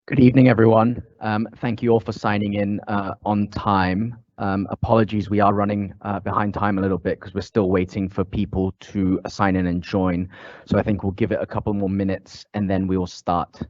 Good evening, everyone. Thank you all for signing in on time. Apologies, we are running behind time a little bit because we're still waiting for people to sign in and join. So I think we'll give it a couple more minutes and then we will start.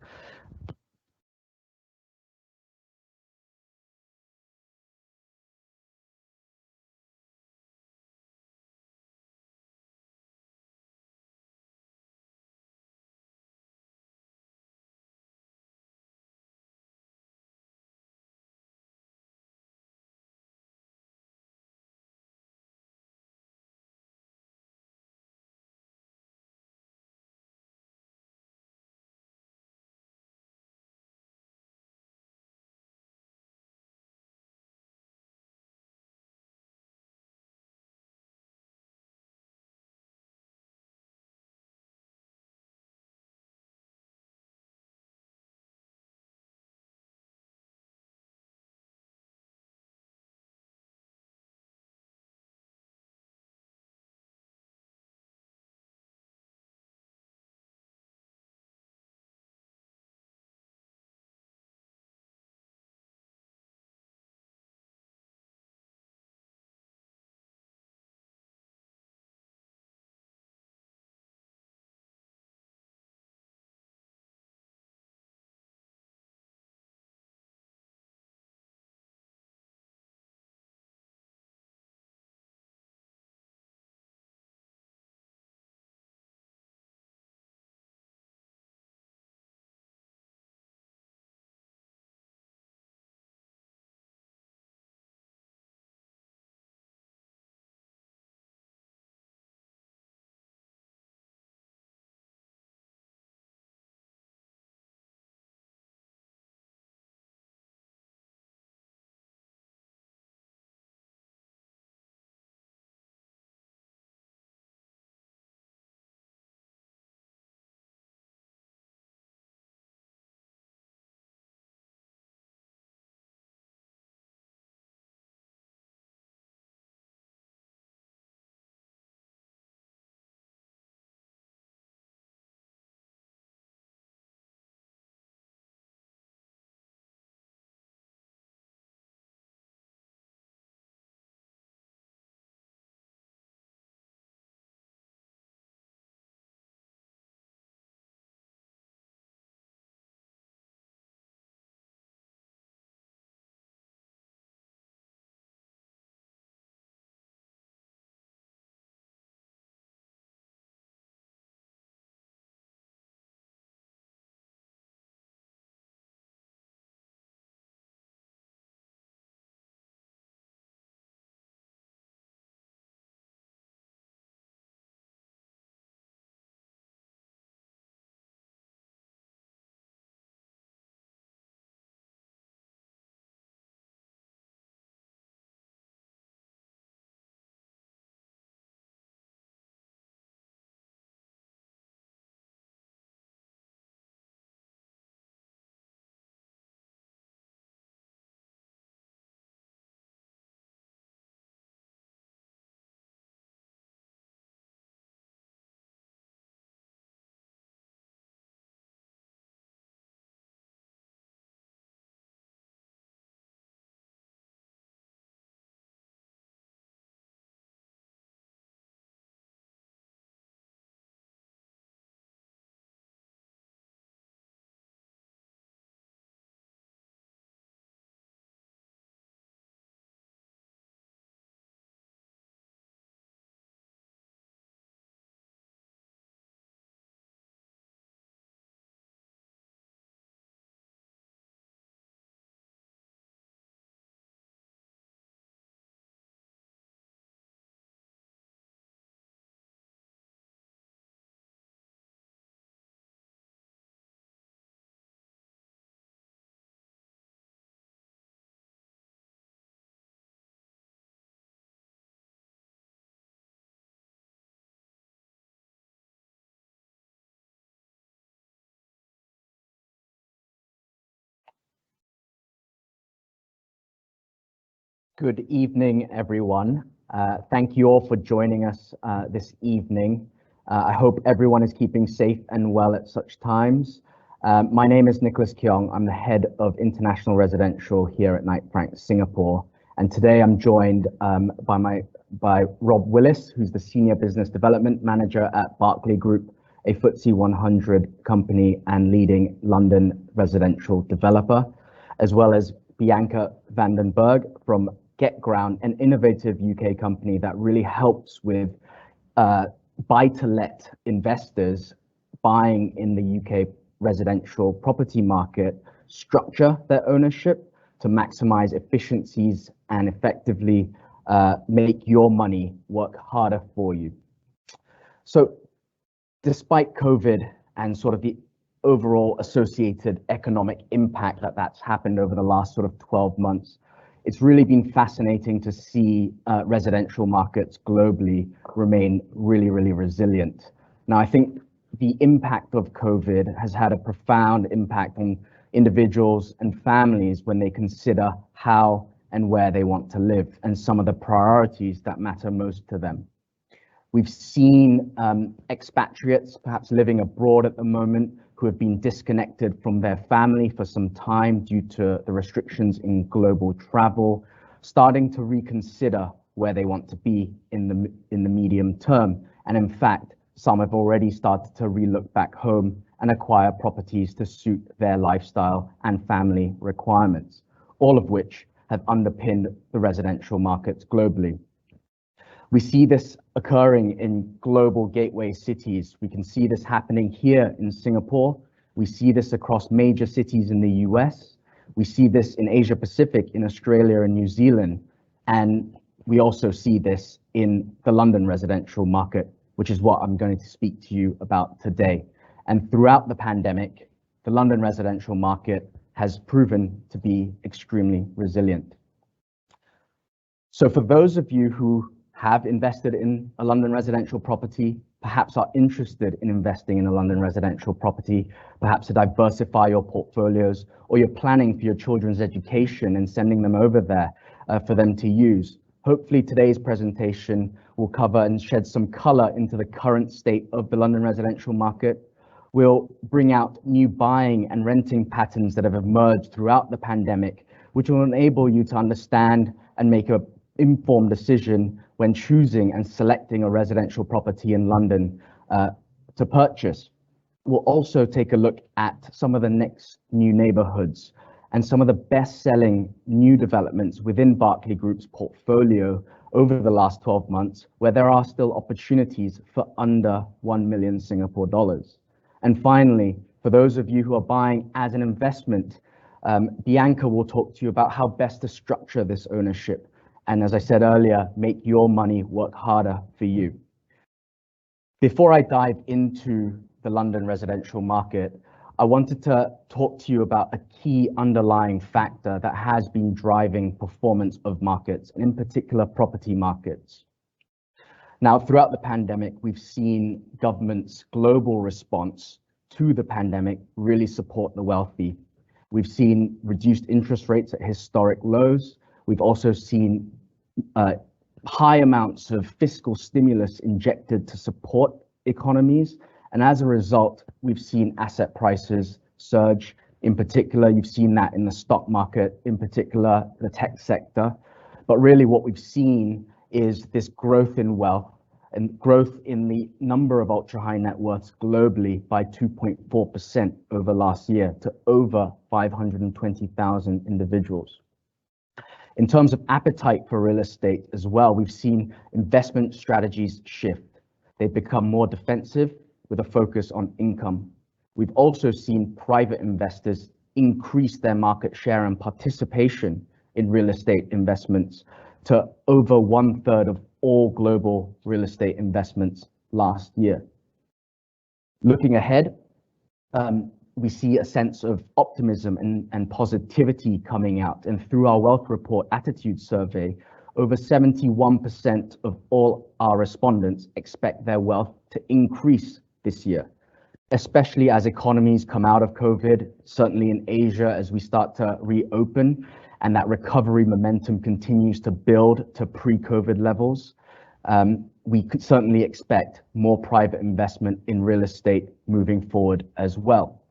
Good evening, everyone. Thank you all for joining us this evening. I hope everyone is keeping safe and well at such times. My name is Nicholas Keong. I'm the head of international residential here at Knight Frank Singapore. And today I'm joined by Rob Willis, who's the Senior Business Development Manager at Berkeley Group, a FTSE 100 company and leading London residential developer, as well as Bianca Vandenberg from GetGround, an innovative UK company that really helps with buy-to-let investors buying in the UK residential property market, structure their ownership to maximize efficiencies and effectively make your money work harder for you. So despite COVID and sort of the overall associated economic impact that's happened over the last sort of 12 months, it's really been fascinating to see residential markets globally remain really, really resilient. Now, I think the impact of COVID has had a profound impact on individuals and families when they consider how and where they want to live and some of the priorities that matter most to them. We've seen expatriates perhaps living abroad at the moment who have been disconnected from their family for some time due to the restrictions in global travel, starting to reconsider where they want to be in the medium term. And in fact, some have already started to relook back home and acquire properties to suit their lifestyle and family requirements, all of which have underpinned the residential markets globally. We see this occurring in global gateway cities. We can see this happening here in Singapore. We see this across major cities in the US. We see this in Asia Pacific, in Australia and New Zealand. And we also see this in the London residential market, which is what I'm going to speak to you about today. And throughout the pandemic, the London residential market has proven to be extremely resilient. So for those of you who have invested in a London residential property, perhaps are interested in investing in a London residential property, perhaps to diversify your portfolios, or you're planning for your children's education and sending them over there for them to use. Hopefully today's presentation will cover and shed some color into the current state of the London residential market. We'll bring out new buying and renting patterns that have emerged throughout the pandemic, which will enable you to understand and make an informed decision when choosing and selecting a residential property in London to purchase. We'll also take a look at some of the next new neighborhoods and some of the best-selling new developments within Berkeley Group's portfolio over the last 12 months, where there are still opportunities for under 1 million Singapore dollars. And finally, for those of you who are buying as an investment, Bianca will talk to you about how best to structure this ownership. And as I said earlier, make your money work harder for you. Before I dive into the London residential market, I wanted to talk to you about a key underlying factor that has been driving performance of markets, and in particular property markets. Now, throughout the pandemic, we've seen government's global response to the pandemic really support the wealthy. We've seen reduced interest rates at historic lows. We've also seen high amounts of fiscal stimulus injected to support economies. And as a result, we've seen asset prices surge. In particular, you've seen that in the stock market, in particular, the tech sector. But really what we've seen is this growth in wealth and growth in the number of ultra high net worths globally by 2.4% over last year to over 520,000 individuals. In terms of appetite for real estate as well, we've seen investment strategies shift. They've become more defensive with a focus on income. We've also seen private investors increase their market share and participation in real estate investments to over 1/3 of all global real estate investments last year. Looking ahead, we see a sense of optimism and positivity coming out. And through our Wealth Report Attitude Survey, over 71% of all our respondents expect their wealth to increase this year, especially as economies come out of COVID, certainly in Asia as we start to reopen and that recovery momentum continues to build to pre-COVID levels. We could certainly expect more private investment in real estate moving forward as well.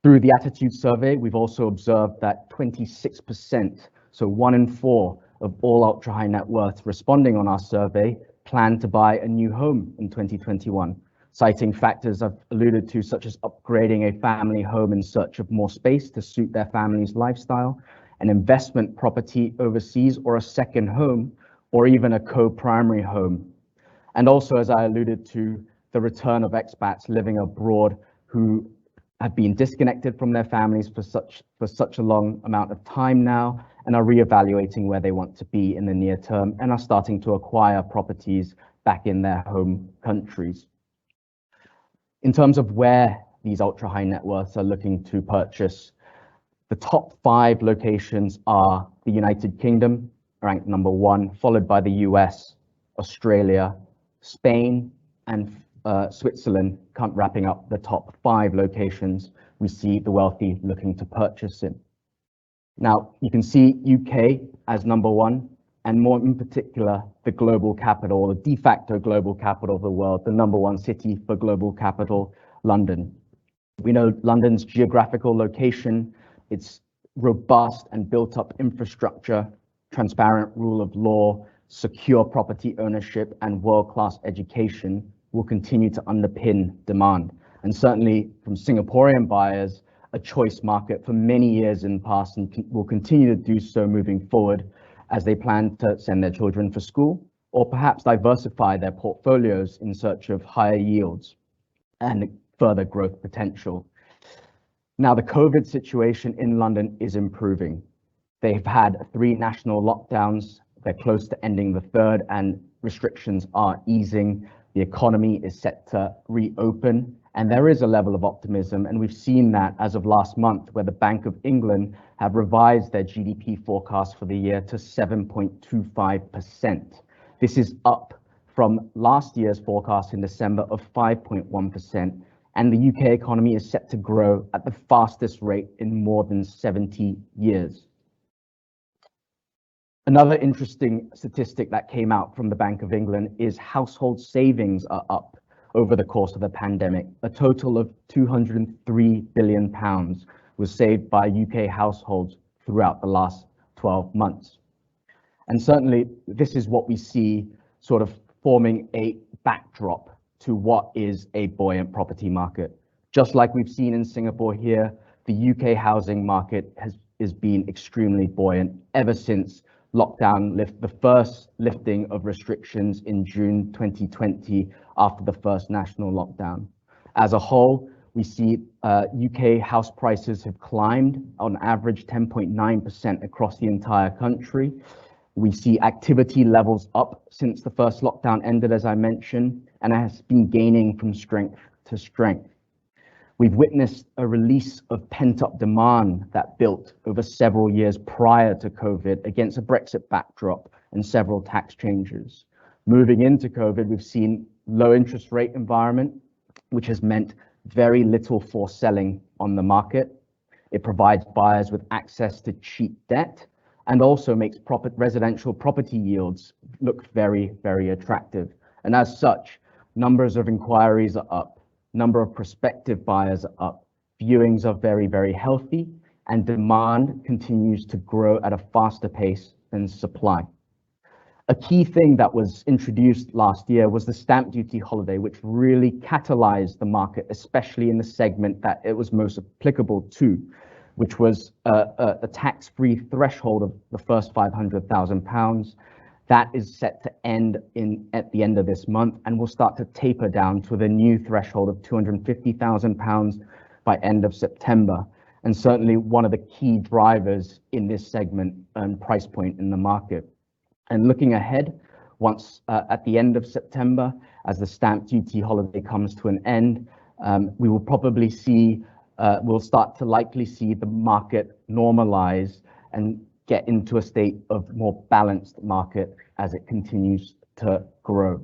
Through the attitude survey, we've also observed that 26%, so 1 in 4 of all ultra high net worth responding on our survey, plan to buy a new home in 2021, citing factors I've alluded to, such as upgrading a family home in search of more space to suit their family's lifestyle, an investment property overseas, or a second home, or even a co-primary home. And also, as I alluded to, the return of expats living abroad who have been disconnected from their families for such a long amount of time now, and are reevaluating where they want to be in the near term, and are starting to acquire properties back in their home countries. In terms of where these ultra high net worths are looking to purchase, the top 5 locations are the United Kingdom, ranked number 1, followed by the US, Australia, Spain, and Switzerland, wrapping up the top 5 locations we see the wealthy looking to purchase in. Now, you can see UK as number 1, and more in particular, the global capital, the de facto global capital of the world, the number 1 city for global capital, London. We know London's geographical location, its robust and built up infrastructure, transparent rule of law, secure property ownership, and world-class education will continue to underpin demand. And certainly from Singaporean buyers, a choice market for many years in the past, and will continue to do so moving forward as they plan to send their children for school, or perhaps diversify their portfolios in search of higher yields and further growth potential. Now, the COVID situation in London is improving. They've had 3 national lockdowns. They're close to ending the 3rd, and restrictions are easing. The economy is set to reopen, and there is a level of optimism. And we've seen that as of last month, where the Bank of England have revised their GDP forecast for the year to 7.25%. This is up from last year's forecast in December of 5.1%. And the UK economy is set to grow at the fastest rate in more than 70 years. Another interesting statistic that came out from the Bank of England is household savings are up over the course of the pandemic. A total of £203 billion was saved by UK households throughout the last 12 months. And certainly this is what we see sort of forming a backdrop to what is a buoyant property market. Just like we've seen in Singapore here, the UK housing market has been extremely buoyant ever since the first lifting of restrictions in June 2020 after the first national lockdown. As a whole, we see UK house prices have climbed on average 10.9% across the entire country. We see activity levels up since the first lockdown ended, as I mentioned, and it has been gaining from strength to strength. We've witnessed a release of pent-up demand that built over several years prior to COVID against a Brexit backdrop and several tax changes. Moving into COVID, we've seen low interest rate environment, which has meant very little for selling on the market. It provides buyers with access to cheap debt, and also makes residential property yields look very, very attractive. And as such, numbers of inquiries are up, number of prospective buyers are up, viewings are very, very healthy, and demand continues to grow at a faster pace than supply. A key thing that was introduced last year was the stamp duty holiday, which really catalyzed the market, especially in the segment that it was most applicable to, which was a tax-free threshold of the first £500,000. That is set to end at the end of this month, and will start to taper down to the new threshold of £250,000 by end of September. And certainly one of the key drivers in this segment and price point in the market. And looking ahead, once at the end of September, as the stamp duty holiday comes to an end, we will probably see we'll start to likely see the market normalize and get into a state of more balanced market as it continues to grow.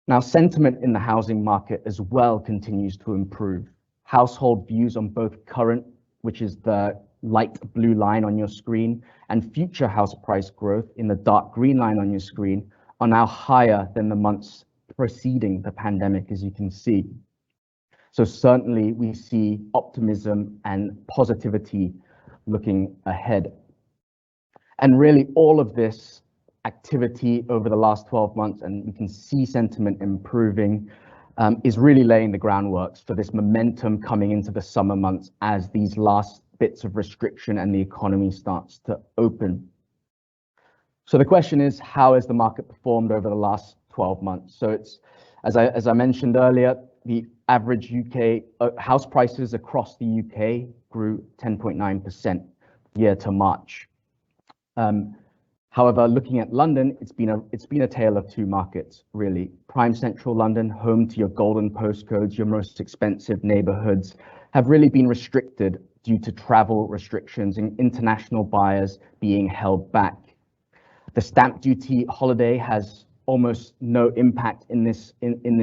Now, sentiment in the housing market as well continues to improve. Household views on both current, which is the light blue line on your screen, and future house price growth in the dark green line on your screen are now higher than the months preceding the pandemic, as you can see. So certainly we see optimism and positivity looking ahead. And really all of this activity over the last 12 months, and you can see sentiment improving, is really laying the groundwork for this momentum coming into the summer months as these last bits of restriction and the economy starts to open. So the question is, how has the market performed over the last 12 months? So it's, as I mentioned earlier, the average UK house prices across the UK grew 10.9% year to March. However, looking at London, it's been a tale of two markets, really. Prime central London, home to your golden postcodes, your most expensive neighborhoods, have really been restricted due to travel restrictions and international buyers being held back. The stamp duty holiday has almost no impact in this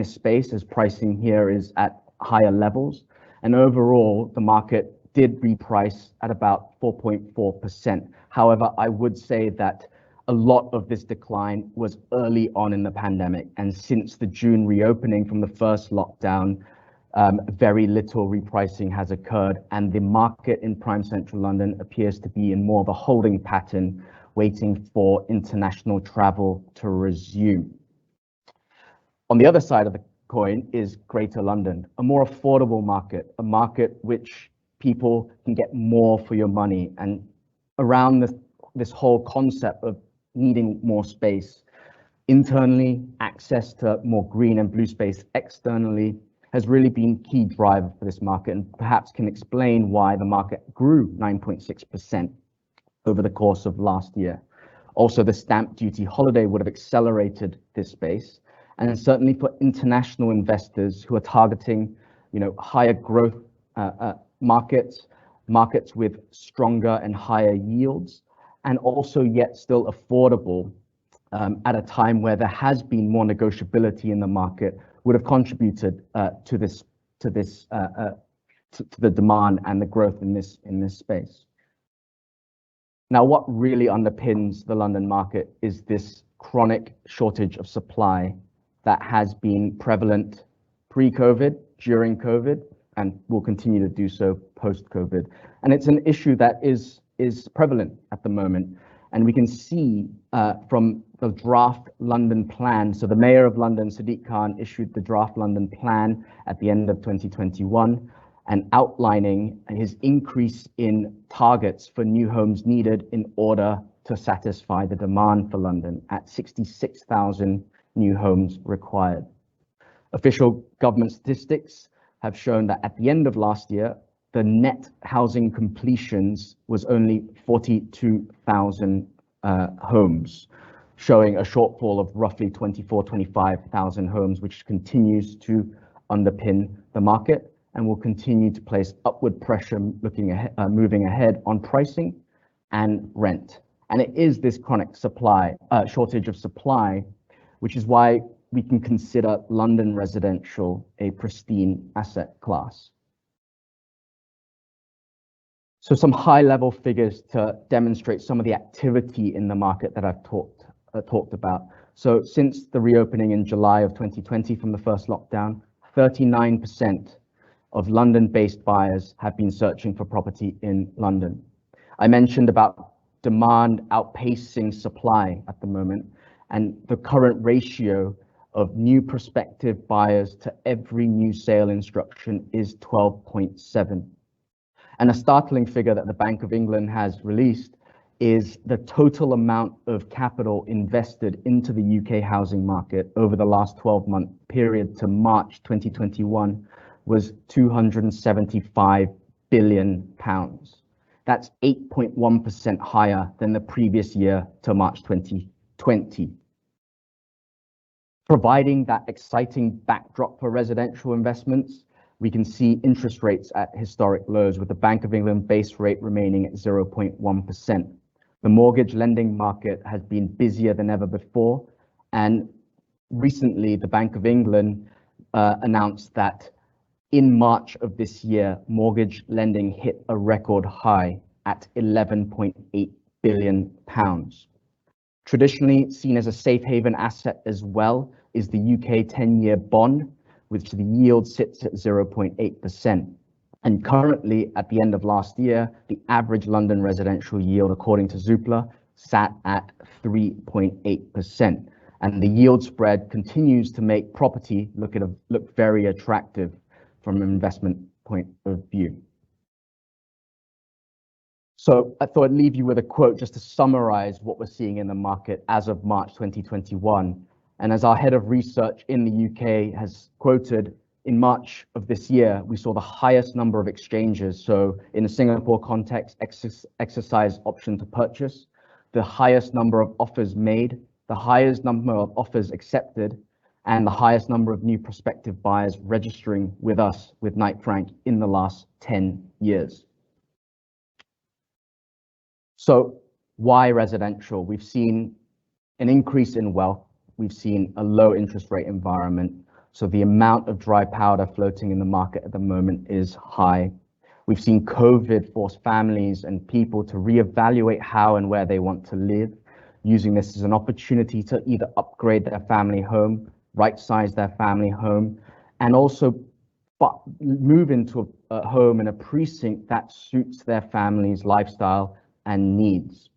space, as pricing here is at higher levels. And overall, the market did reprice at about 4.4%. However, I would say that a lot of this decline was early on in the pandemic, and since the June reopening from the first lockdown, very little repricing has occurred, and the market in prime central London appears to be in more of a holding pattern, waiting for international travel to resume. On the other side of the coin is Greater London, a more affordable market, a market which people can get more for your money. And around this whole concept of needing more space internally, access to more green and blue space externally has really been key driver for this market, and perhaps can explain why the market grew 9.6% over the course of last year. Also, the stamp duty holiday would have accelerated this space, and certainly for international investors who are targeting, higher growth markets with stronger and higher yields, and also yet still affordable at a time where there has been more negotiability in the market, would have contributed to the demand and the growth in this space. Now, what really underpins the London market is this chronic shortage of supply that has been prevalent pre-COVID, during COVID, and will continue to do so post-COVID. And it's an issue that is prevalent at the moment. And we can see from the draft London plan, so the Mayor of London, Sadiq Khan, issued the draft London plan at the end of 2021, and outlining his increase in targets for new homes needed in order to satisfy the demand for London at 66,000 new homes required. Official government statistics have shown that at the end of last year, the net housing completions was only 42,000 homes, showing a shortfall of roughly 25,000 homes, which continues to underpin the market and will continue to place upward pressure moving ahead on pricing and rent. And it is this chronic shortage of supply, which is why we can consider London residential a pristine asset class. So some high-level figures to demonstrate some of the activity in the market that I've talked about. So since the reopening in July of 2020 from the first lockdown, 39% of London-based buyers have been searching for property in London. I mentioned about demand outpacing supply at the moment, and the current ratio of new prospective buyers to every new sale instruction is 12.7. And a startling figure that the Bank of England has released is the total amount of capital invested into the UK housing market over the last 12-month period to March 2021 was £275 billion. That's 8.1% higher than the previous year to March 2020. Providing that exciting backdrop for residential investments, we can see interest rates at historic lows, with the Bank of England base rate remaining at 0.1%. The mortgage lending market has been busier than ever before, and recently the Bank of England announced that in March of this year, mortgage lending hit a record high at £11.8 billion. Traditionally seen as a safe haven asset as well is the UK 10-year bond, which the yield sits at 0.8%. And currently, at the end of last year, the average London residential yield, according to Zoopla, sat at 3.8%. And the yield spread continues to make property look very attractive from an investment point of view. So I thought I'd leave you with a quote just to summarize what we're seeing in the market as of March 2021. And as our head of research in the UK has quoted, in March of this year, we saw the highest number of exchanges. So in a Singapore context, exercise option to purchase, the highest number of offers made, the highest number of offers accepted, and the highest number of new prospective buyers registering with us, with Knight Frank, in the last 10 years. So why residential? We've seen an increase in wealth. We've seen a low interest rate environment. So the amount of dry powder floating in the market at the moment is high. We've seen COVID force families and people to reevaluate how and where they want to live, using this as an opportunity to either upgrade their family home, right-size their family home, and also move into a home in a precinct that suits their family's lifestyle and needs.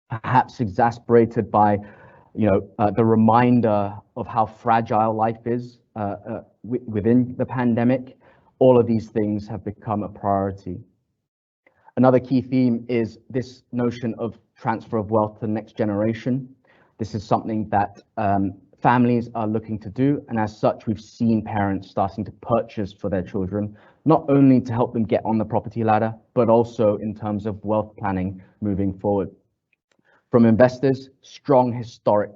Perhaps exacerbated by the reminder of how fragile life is within the pandemic, all of these things have become a priority. Another key theme is this notion of transfer of wealth to the next generation. This is something that families are looking to do, and as such, we've seen parents starting to purchase for their children, not only to help them get on the property ladder, but also in terms of wealth planning moving forward. From investors, strong historic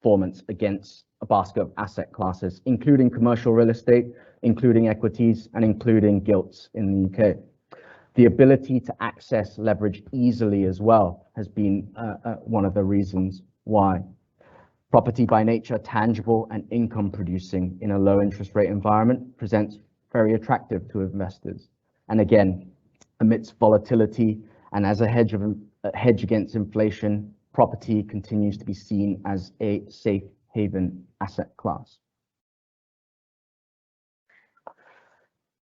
performance against a basket of asset classes, including commercial real estate, including equities, and including gilts in the UK. The ability to access leverage easily as well has been one of the reasons why. Property by nature, tangible and income producing in a low interest rate environment, presents very attractive to investors. And again, amidst volatility and as a hedge against inflation, property continues to be seen as a safe haven asset class.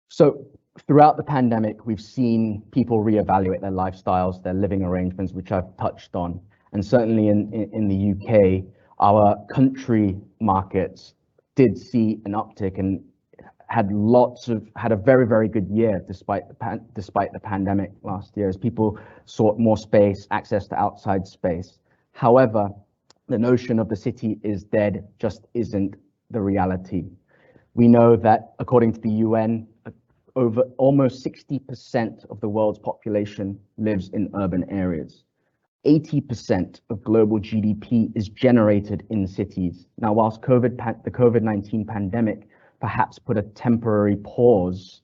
So throughout the pandemic, we've seen people reevaluate their lifestyles, their living arrangements, which I've touched on. And certainly in the UK, our country markets did see an uptick and had a very, very good year despite the pandemic last year, as people sought more space, access to outside space. However, the notion of the city is dead just isn't the reality. We know that according to the UN, over almost 60% of the world's population lives in urban areas. 80% of global GDP is generated in cities. Now, whilst the COVID-19 pandemic perhaps put a temporary pause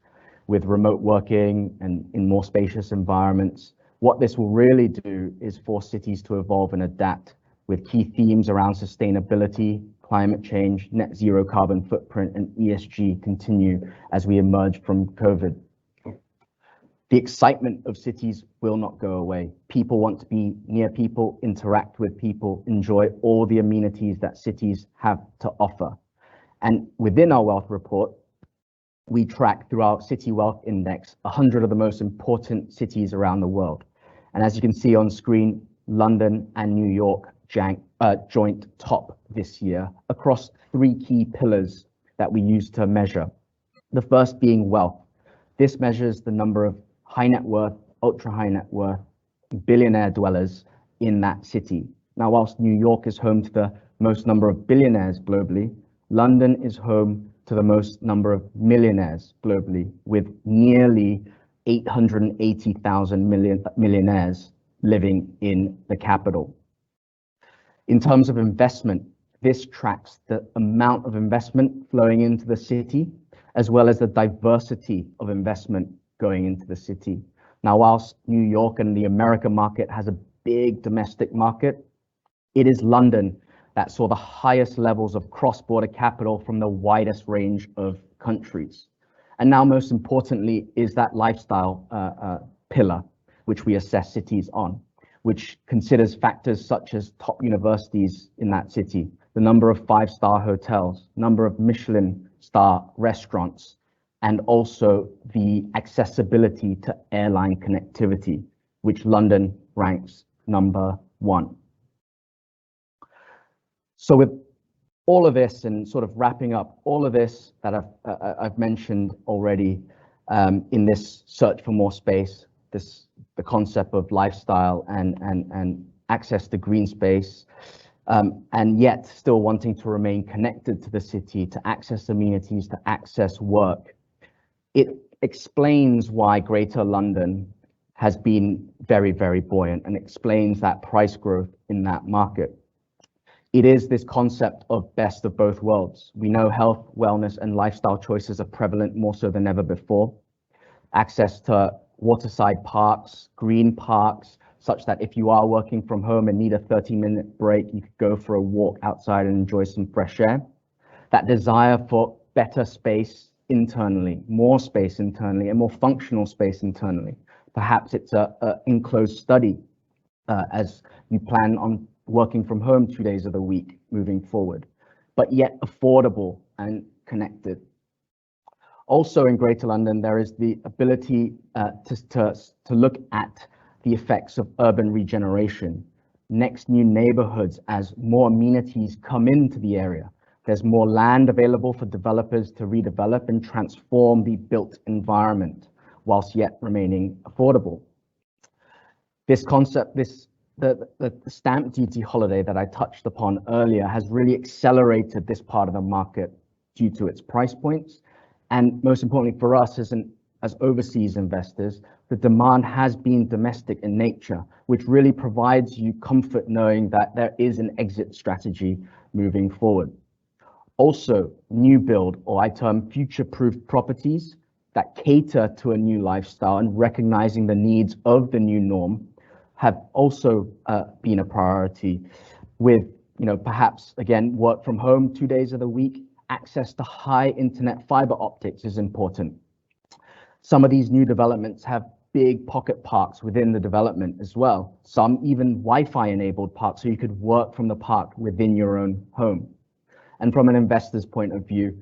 with remote working and in more spacious environments, what this will really do is force cities to evolve and adapt, with key themes around sustainability, climate change, net zero carbon footprint, and ESG continue as we emerge from COVID. The excitement of cities will not go away. People want to be near people, interact with people, enjoy all the amenities that cities have to offer. And within our wealth report, we track through our City Wealth Index 100 of the most important cities around the world. And as you can see on screen, London and New York joint top this year across three key pillars that we use to measure. The first being wealth. This measures the number of high net worth, ultra high net worth, billionaire dwellers in that city. Now, whilst New York is home to the most number of billionaires globally, London is home to the most number of millionaires globally, with nearly 880,000 millionaires living in the capital. In terms of investment, this tracks the amount of investment flowing into the city, as well as the diversity of investment going into the city. Now, whilst New York and the American market has a big domestic market, it is London that saw the highest levels of cross-border capital from the widest range of countries. And now, most importantly, is that lifestyle pillar, which we assess cities on, which considers factors such as top universities in that city, the number of five-star hotels, number of Michelin star restaurants, and also the accessibility to airline connectivity, which London ranks #1. So with all of this and sort of wrapping up all of this that I've mentioned already in this search for more space, the concept of lifestyle and access to green space, and yet still wanting to remain connected to the city, to access amenities, to access work. It explains why Greater London has been very, very buoyant, and explains that price growth in that market. It is this concept of best of both worlds. We know health, wellness, and lifestyle choices are prevalent more so than ever before. Access to waterside parks, green parks, such that if you are working from home and need a 30-minute break, you could go for a walk outside and enjoy some fresh air. That desire for better space internally, more space internally, and more functional space internally. Perhaps it's a enclosed study as you plan on working from home 2 days of the week moving forward, but yet affordable and connected. Also in Greater London, there is the ability to look at the effects of urban regeneration, next new neighborhoods as more amenities come into the area. There's more land available for developers to redevelop and transform the built environment whilst yet remaining affordable. This concept, the stamp duty holiday that I touched upon earlier has really accelerated this part of the market due to its price points. And most importantly for us as overseas investors, the demand has been domestic in nature, which really provides you comfort knowing that there is an exit strategy moving forward. Also, new build, or I term future-proof properties that cater to a new lifestyle and recognizing the needs of the new norm have also been a priority with, perhaps again, work from home 2 days of the week. Access to high internet fiber optics is important. Some of these new developments have big pocket parks within the development as well. Some even Wi-Fi enabled parks, so you could work from the park within your own home. And from an investor's point of view,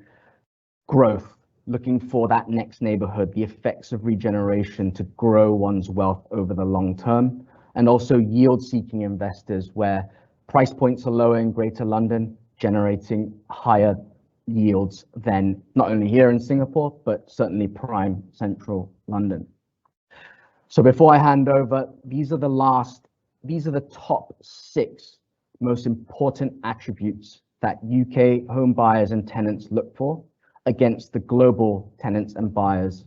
growth, looking for that next neighborhood, the effects of regeneration to grow one's wealth over the long term, and also yield-seeking investors where price points are lower in Greater London, generating higher yields than not only here in Singapore, but certainly prime central London. So before I hand over, these are the top 6 most important attributes that UK home buyers and tenants look for against the global tenants and buyers,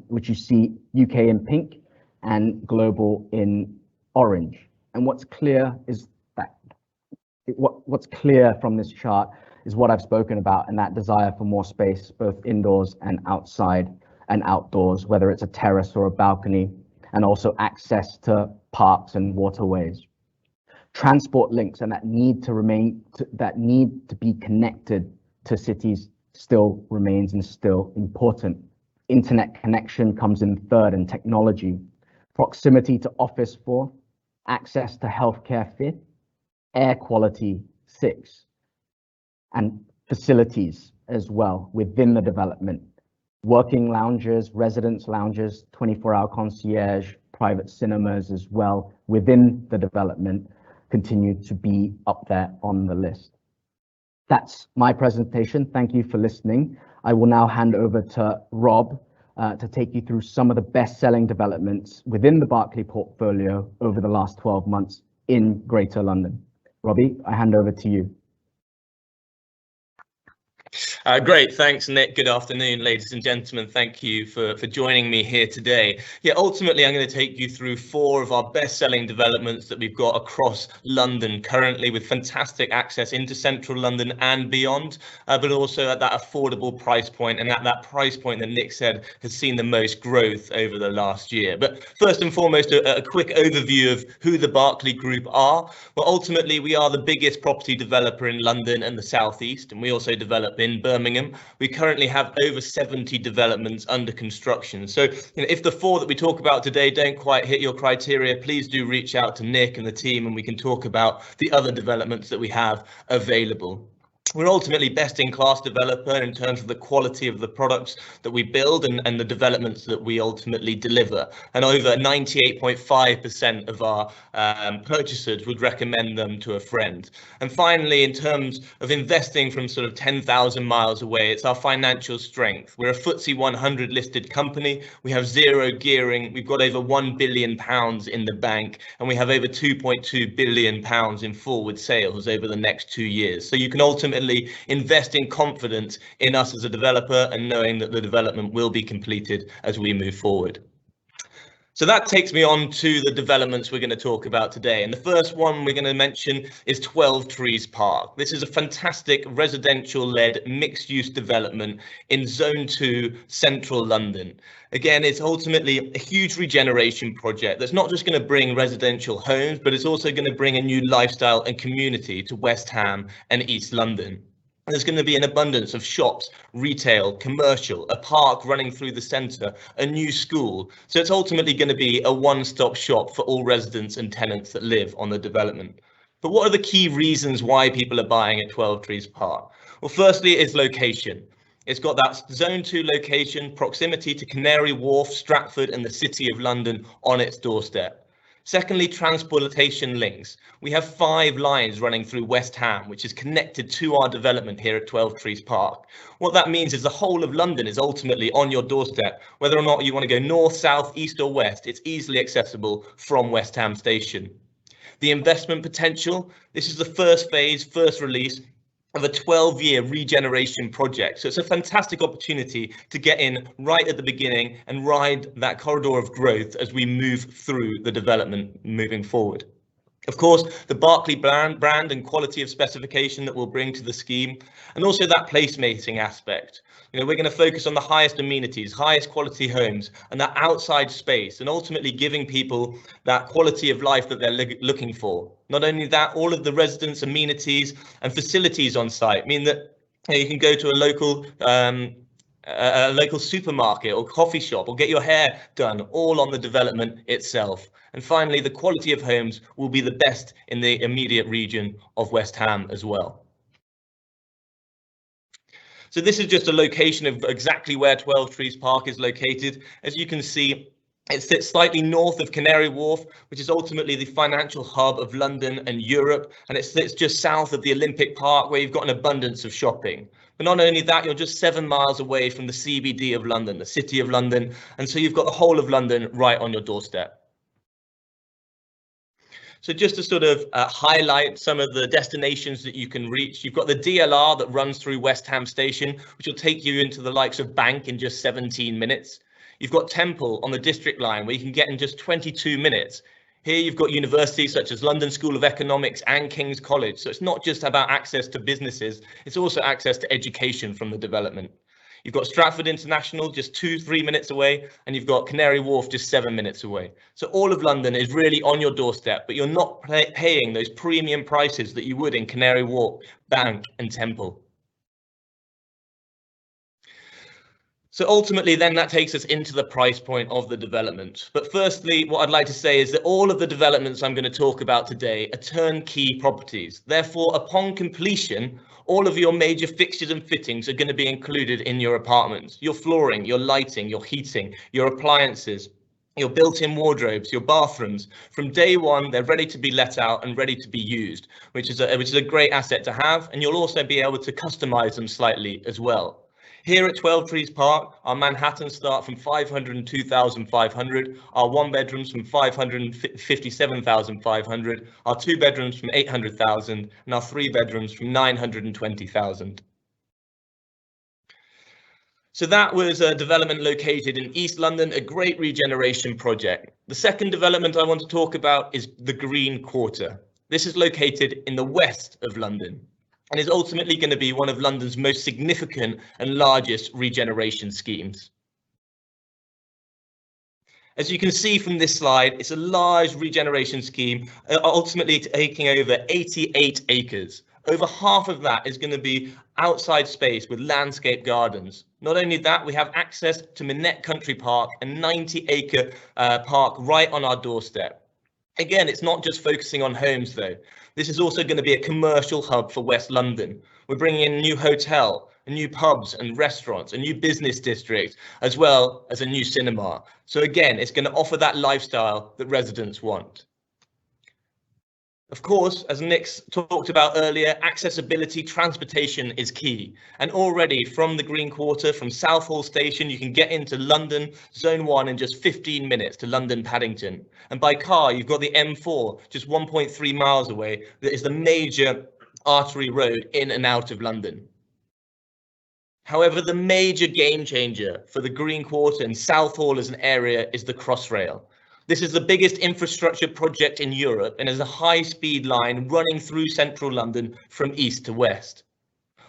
which you see UK in pink and global in orange. And what's clear is that what's clear from this chart is what I've spoken about, and that desire for more space, both indoors and outside and outdoors, whether it's a terrace or a balcony, and also access to parks and waterways. Transport links and that need to be connected to cities still remains and still important. Internet connection comes in third, and technology. Proximity to office 4, access to healthcare 5th, air quality 6, and facilities as well within the development. Working lounges, residence lounges, 24-hour concierge, private cinemas as well within the development continue to be up there on the list. That's my presentation. Thank you for listening. I will now hand over to Rob to take you through some of the best-selling developments within the Berkeley portfolio over the last 12 months in Greater London. Robbie, I hand over to you. Great, thanks Nick. Good afternoon, ladies and gentlemen. Thank you for joining me here today. Yeah, ultimately I'm going to take you through 4 of our best-selling developments that we've got across London currently, with fantastic access into central London and beyond, but also at that affordable price point, and at that price point that Nick said has seen the most growth over the last year. But first and foremost, a quick overview of who the Berkeley Group are. Well, ultimately we are the biggest property developer in London and the South East, and we also develop in Birmingham. We currently have over 70 developments under construction. So if the 4 that we talk about today don't quite hit your criteria, please do reach out to Nick and the team, and we can talk about the other developments that we have available. We're ultimately best-in-class developer in terms of the quality of the products that we build and the developments that we ultimately deliver. And over 98.5% of our purchasers would recommend them to a friend. And finally, in terms of investing from sort of 10,000 miles away, it's our financial strength. We're a FTSE 100 listed company. We have zero gearing. We've got over £1 billion in the bank, and we have over £2.2 billion in forward sales over the next 2 years. So you can ultimately invest in confidence in us as a developer and knowing that the development will be completed as we move forward. So that takes me on to the developments we're going to talk about today. And the first one we're going to mention is 12 Trees Park. This is a fantastic residential-led mixed-use development in Zone 2, central London. Again, it's ultimately a huge regeneration project that's not just going to bring residential homes, but it's also going to bring a new lifestyle and community to West Ham and East London. There's going to be an abundance of shops, retail, commercial, a park running through the centre, a new school. So it's ultimately going to be a one-stop shop for all residents and tenants that live on the development. But what are the key reasons why people are buying at 12 Trees Park? Well, firstly, it's location. It's got that Zone 2 location, proximity to Canary Wharf, Stratford and the City of London on its doorstep. Secondly, transportation links. We have 5 lines running through West Ham, which is connected to our development here at 12 Trees Park. What that means is the whole of London is ultimately on your doorstep. Whether or not you want to go north, south, east or west, it's easily accessible from West Ham Station. The investment potential. This is the first phase, first release of a 12-year regeneration project. So it's a fantastic opportunity to get in right at the beginning and ride that corridor of growth as we move through the development moving forward. Of course, the Berkeley brand and quality of specification that we'll bring to the scheme, and also that placemaking aspect. We're going to focus on the highest amenities, highest quality homes, and that outside space, and ultimately giving people that quality of life that they're looking for. Not only that, all of the residents' amenities and facilities on site mean that you can go to a local supermarket or coffee shop or get your hair done all on the development itself. And finally, the quality of homes will be the best in the immediate region of West Ham as well. So this is just a location of exactly where 12 Trees Park is located. As you can see, it sits slightly north of Canary Wharf, which is ultimately the financial hub of London and Europe, and it sits just south of the Olympic Park, where you've got an abundance of shopping. But not only that, you're just 7 miles away from the CBD of London, the City of London, and so you've got the whole of London right on your doorstep. So just to sort of highlight some of the destinations that you can reach, you've got the DLR that runs through West Ham Station, which will take you into the likes of Bank in just 17 minutes. You've got Temple on the District Line, where you can get in just 22 minutes. Here you've got universities such as London School of Economics and King's College. So it's not just about access to businesses, it's also access to education from the development. You've got Stratford International just 2-3 minutes away, and you've got Canary Wharf just 7 minutes away. So all of London is really on your doorstep, but you're not paying those premium prices that you would in Canary Wharf, Bank and Temple. So ultimately, then that takes us into the price point of the development. But firstly, what I'd like to say is that all of the developments I'm going to talk about today are turnkey properties. Therefore, upon completion, all of your major fixtures and fittings are going to be included in your apartments. Your flooring, your lighting, your heating, your appliances, your built-in wardrobes, your bathrooms. From day one, they're ready to be let out and ready to be used, which is a great asset to have. And you'll also be able to customize them slightly as well. Here at 12 Trees Park, our Manhattans start from 502,500, our 1-bedrooms from 557,500, our 2-bedrooms from 800,000, and our 3-bedrooms from 920,000. So that was a development located in East London, a great regeneration project. The second development I want to talk about is the Green Quarter. This is located in the west of London, and is ultimately going to be one of London's most significant and largest regeneration schemes. As you can see from this slide, it's a large regeneration scheme, ultimately taking over 88 acres. Over half of that is going to be outside space with landscape gardens. Not only that, we have access to Minette Country Park, a 90-acre park right on our doorstep. Again, it's not just focusing on homes though. This is also going to be a commercial hub for West London. We're bringing in a new hotel, new pubs and restaurants, a new business district, as well as a new cinema. So again, it's going to offer that lifestyle that residents want. Of course, as Nick talked about earlier, accessibility, transportation is key. And already from the Green Quarter, from Southall Station, you can get into London Zone 1 in just 15 minutes to London Paddington. And by car, you've got the M4 just 1.3 miles away. That is the major artery road in and out of London. However, the major game changer for the Green Quarter and Southall as an area is the Crossrail. This is the biggest infrastructure project in Europe and is a high-speed line running through central London from east to west.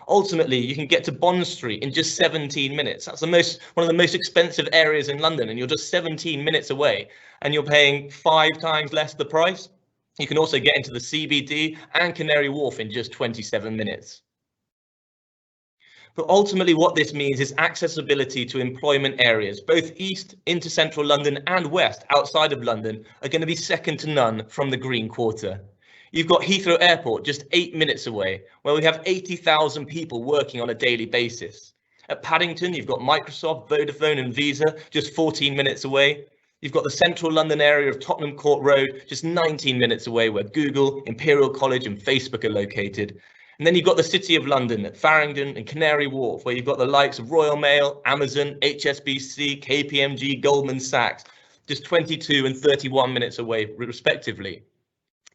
Ultimately, you can get to Bond Street in just 17 minutes. That's one of the most expensive areas in London, and you're just 17 minutes away, and you're paying 5 times less the price. You can also get into the CBD and Canary Wharf in just 27 minutes. But ultimately what this means is accessibility to employment areas, both east into central London and west outside of London, are going to be second to none from the Green Quarter. You've got Heathrow Airport just 8 minutes away, where we have 80,000 people working on a daily basis. At Paddington, you've got Microsoft, Vodafone and Visa just 14 minutes away. You've got the central London area of Tottenham Court Road just 19 minutes away, where Google, Imperial College and Facebook are located. And then you've got the City of London at Farringdon and Canary Wharf, where you've got the likes of Royal Mail, Amazon, HSBC, KPMG, Goldman Sachs, just 22 and 31 minutes away, respectively.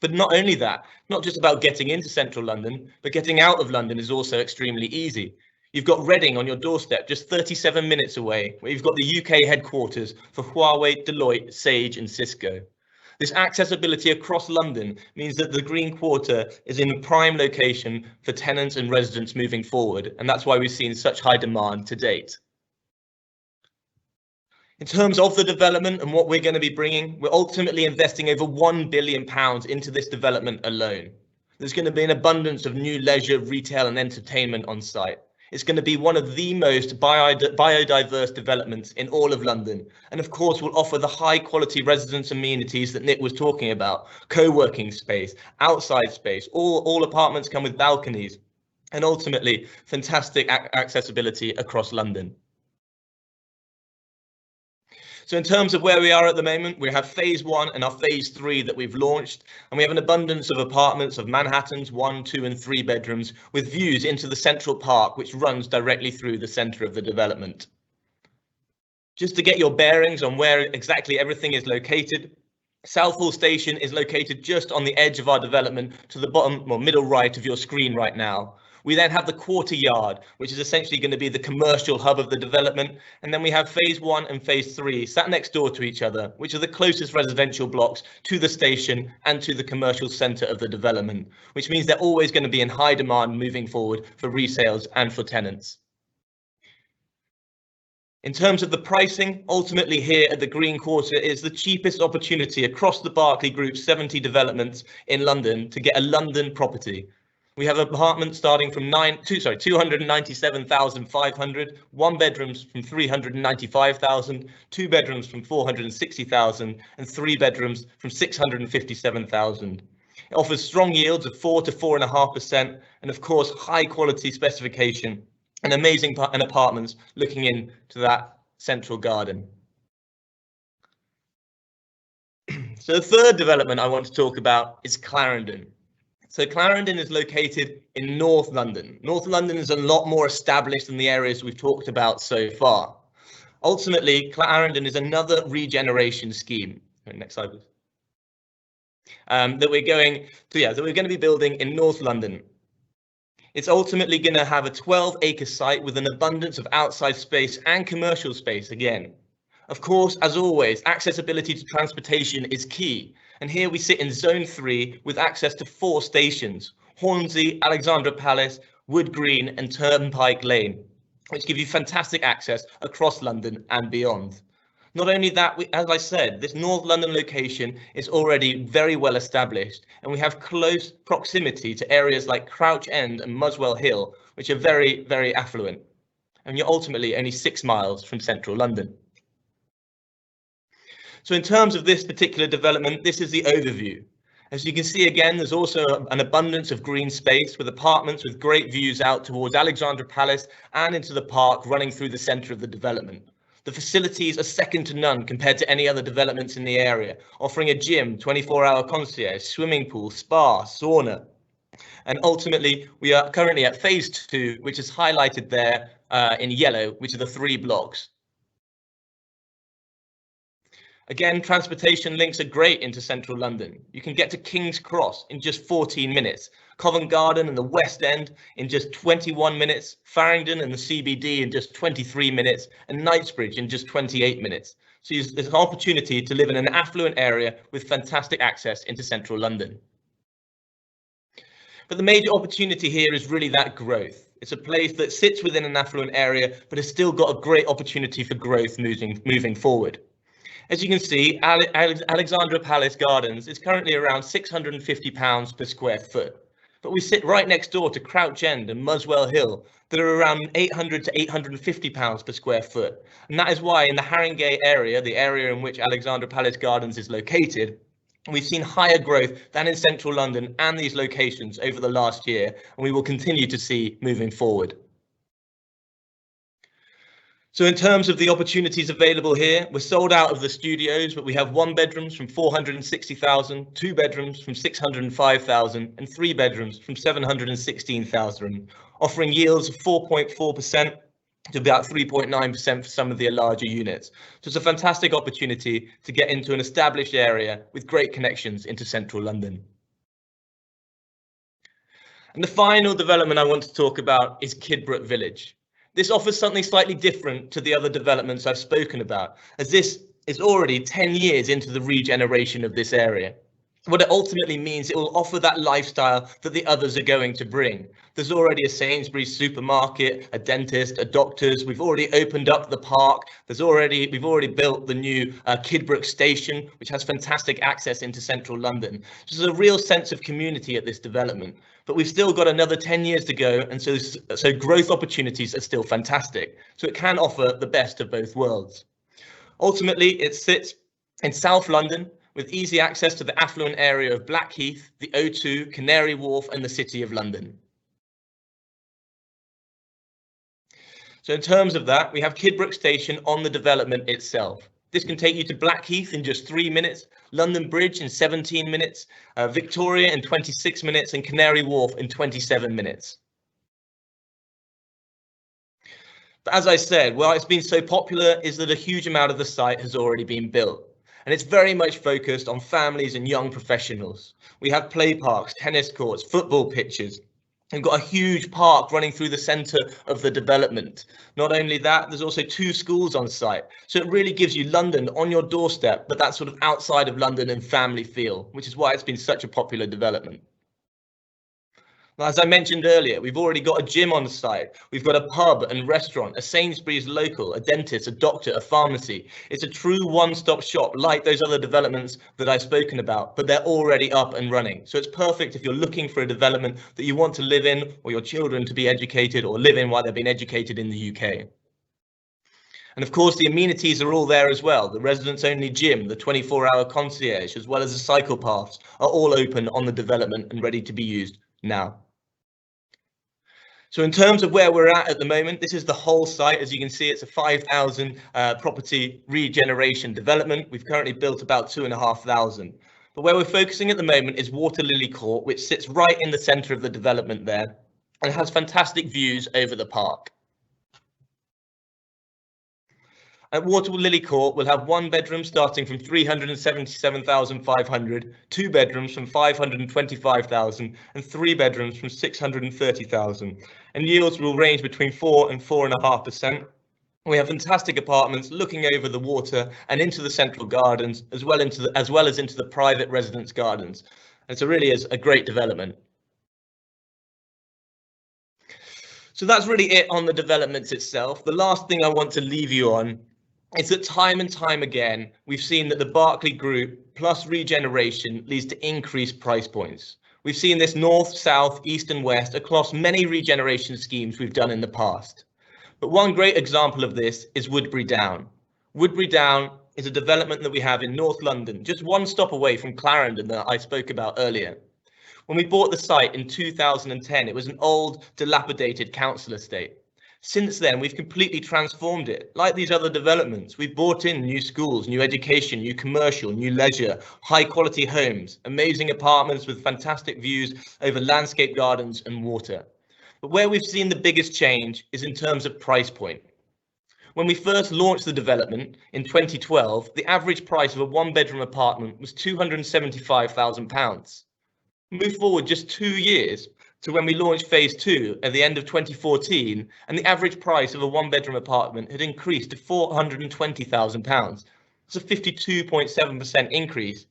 But not only that, not just about getting into central London, but getting out of London is also extremely easy. You've got Reading on your doorstep, just 37 minutes away, where you've got the UK headquarters for Huawei, Deloitte, Sage and Cisco. This accessibility across London means that the Green Quarter is in a prime location for tenants and residents moving forward, and that's why we've seen such high demand to date. In terms of the development and what we're going to be bringing, we're ultimately investing over £1 billion into this development alone. There's going to be an abundance of new leisure, retail and entertainment on site. It's going to be one of the most biodiverse developments in all of London. And of course, will offer the high quality residence amenities that Nick was talking about, co-working space, outside space, all apartments come with balconies, and ultimately fantastic accessibility across London. So in terms of where we are at the moment, we have phase 1 and our phase 3 that we've launched, and we have an abundance of apartments of Manhattan's 1, 2 and 3 bedrooms with views into the Central Park, which runs directly through the centre of the development. Just to get your bearings on where exactly everything is located, Southall Station is located just on the edge of our development to the bottom or middle right of your screen right now. We then have the Quarter Yard, which is essentially going to be the commercial hub of the development. And then we have phase 1 and phase 3 sat next door to each other, which are the closest residential blocks to the station and to the commercial centre of the development, which means they're always going to be in high demand moving forward for resales and for tenants. In terms of the pricing, ultimately here at the Green Quarter is the cheapest opportunity across the Berkeley Group's 70 developments in London to get a London property. We have apartments starting from 297,500, 1 bedrooms from 395,000, 2 bedrooms from 460,000, and 3 bedrooms from 657,000. It offers strong yields of 4 to 4.5%, and of course, high quality specification and amazing apartments looking into that central garden. So the third development I want to talk about is Clarendon. So Clarendon is located in North London. North London is a lot more established than the areas we've talked about so far. Ultimately, Clarendon is another regeneration scheme. Next slide, please. That we're going to be building in North London. It's ultimately going to have a 12-acre site with an abundance of outside space and commercial space again. Of course, as always, accessibility to transportation is key. And here we sit in Zone 3 with access to 4 stations, Hornsey, Alexandra Palace, Wood Green and Turnpike Lane, which give you fantastic access across London and beyond. Not only that, as I said, this North London location is already very well established, and we have close proximity to areas like Crouch End and Muswell Hill, which are very, very affluent. And you're ultimately only 6 miles from central London. So in terms of this particular development, this is the overview. As you can see again, there's also an abundance of green space with apartments with great views out towards Alexandra Palace and into the park running through the centre of the development. The facilities are second to none compared to any other developments in the area, offering a gym, 24-hour concierge, swimming pool, spa, sauna. And ultimately, we are currently at phase 2, which is highlighted there in yellow, which are the 3 blocks. Again, transportation links are great into central London. You can get to King's Cross in just 14 minutes, Covent Garden and the West End in just 21 minutes, Farringdon and the CBD in just 23 minutes, and Knightsbridge in just 28 minutes. So there's an opportunity to live in an affluent area with fantastic access into central London. But the major opportunity here is really that growth. It's a place that sits within an affluent area, but has still got a great opportunity for growth moving forward. As you can see, Alexandra Palace Gardens is currently around £650 per square foot, but we sit right next door to Crouch End and Muswell Hill that are around £800 to £850 per square foot. And that is why in the Haringey area, the area in which Alexandra Palace Gardens is located, we've seen higher growth than in central London and these locations over the last year, and we will continue to see moving forward. So in terms of the opportunities available here, we're sold out of the studios, but we have 1 bedrooms from 460,000, 2 bedrooms from 605,000, and 3 bedrooms from 716,000, offering yields of 4.4% to about 3.9% for some of the larger units. So it's a fantastic opportunity to get into an established area with great connections into central London. And the final development I want to talk about is Kidbrooke Village. This offers something slightly different to the other developments I've spoken about, as this is already 10 years into the regeneration of this area. What it ultimately means, it will offer that lifestyle that the others are going to bring. There's already a Sainsbury's supermarket, a dentist, a doctor's. We've already opened up the park. We've already built the new Kidbrooke station, which has fantastic access into central London. So there's a real sense of community at this development. But we've still got another 10 years to go, and so growth opportunities are still fantastic. So it can offer the best of both worlds. Ultimately, it sits in South London, with easy access to the affluent area of Blackheath, the O2, Canary Wharf, and the City of London. So in terms of that, we have Kidbrooke Station on the development itself. This can take you to Blackheath in just 3 minutes, London Bridge in 17 minutes, Victoria in 26 minutes, and Canary Wharf in 27 minutes. But as I said, why it's been so popular is that a huge amount of the site has already been built. And it's very much focused on families and young professionals. We have play parks, tennis courts, football pitches. We've got a huge park running through the centre of the development. Not only that, there's also 2 schools on site. So it really gives you London on your doorstep, but that sort of outside of London and family feel, which is why it's been such a popular development. Now, as I mentioned earlier, we've already got a gym on site. We've got a pub and restaurant, a Sainsbury's local, a dentist, a doctor, a pharmacy. It's a true one-stop shop like those other developments that I've spoken about, but they're already up and running. So it's perfect if you're looking for a development that you want to live in, or your children to be educated or live in while they're being educated in the UK. And of course, the amenities are all there as well. The residents-only gym, the 24-hour concierge, as well as the cycle paths are all open on the development and ready to be used now. So in terms of where we're at the moment, this is the whole site. As you can see, it's a 5,000 property regeneration development. We've currently built about 2,500. But where we're focusing at the moment is Water Lily Court, which sits right in the centre of the development there and has fantastic views over the park. At Water Lily Court, we'll have 1 bedroom starting from 377,500, 2 bedrooms from 525,000, and 3 bedrooms from 630,000. And yields will range between 4 and 4.5%. We have fantastic apartments looking over the water and into the central gardens, as well as into the private residence gardens. And so really is a great development. So that's really it on the developments itself. The last thing I want to leave you on is that time and time again, we've seen that the Berkeley Group plus regeneration leads to increased price points. We've seen this north, south, east and west across many regeneration schemes we've done in the past. But one great example of this is Woodbury Down. Woodbury Down is a development that we have in North London, just one stop away from Clarendon that I spoke about earlier. When we bought the site in 2010, it was an old, dilapidated council estate. Since then, we've completely transformed it. Like these other developments, we've brought in new schools, new education, new commercial, new leisure, high quality homes, amazing apartments with fantastic views over landscape gardens and water. But where we've seen the biggest change is in terms of price point. When we first launched the development in 2012, the average price of a one-bedroom apartment was £275,000. Move forward just 2 years to when we launched phase 2 at the end of 2014, and the average price of a one-bedroom apartment had increased to £420,000. That's a 52.7% increase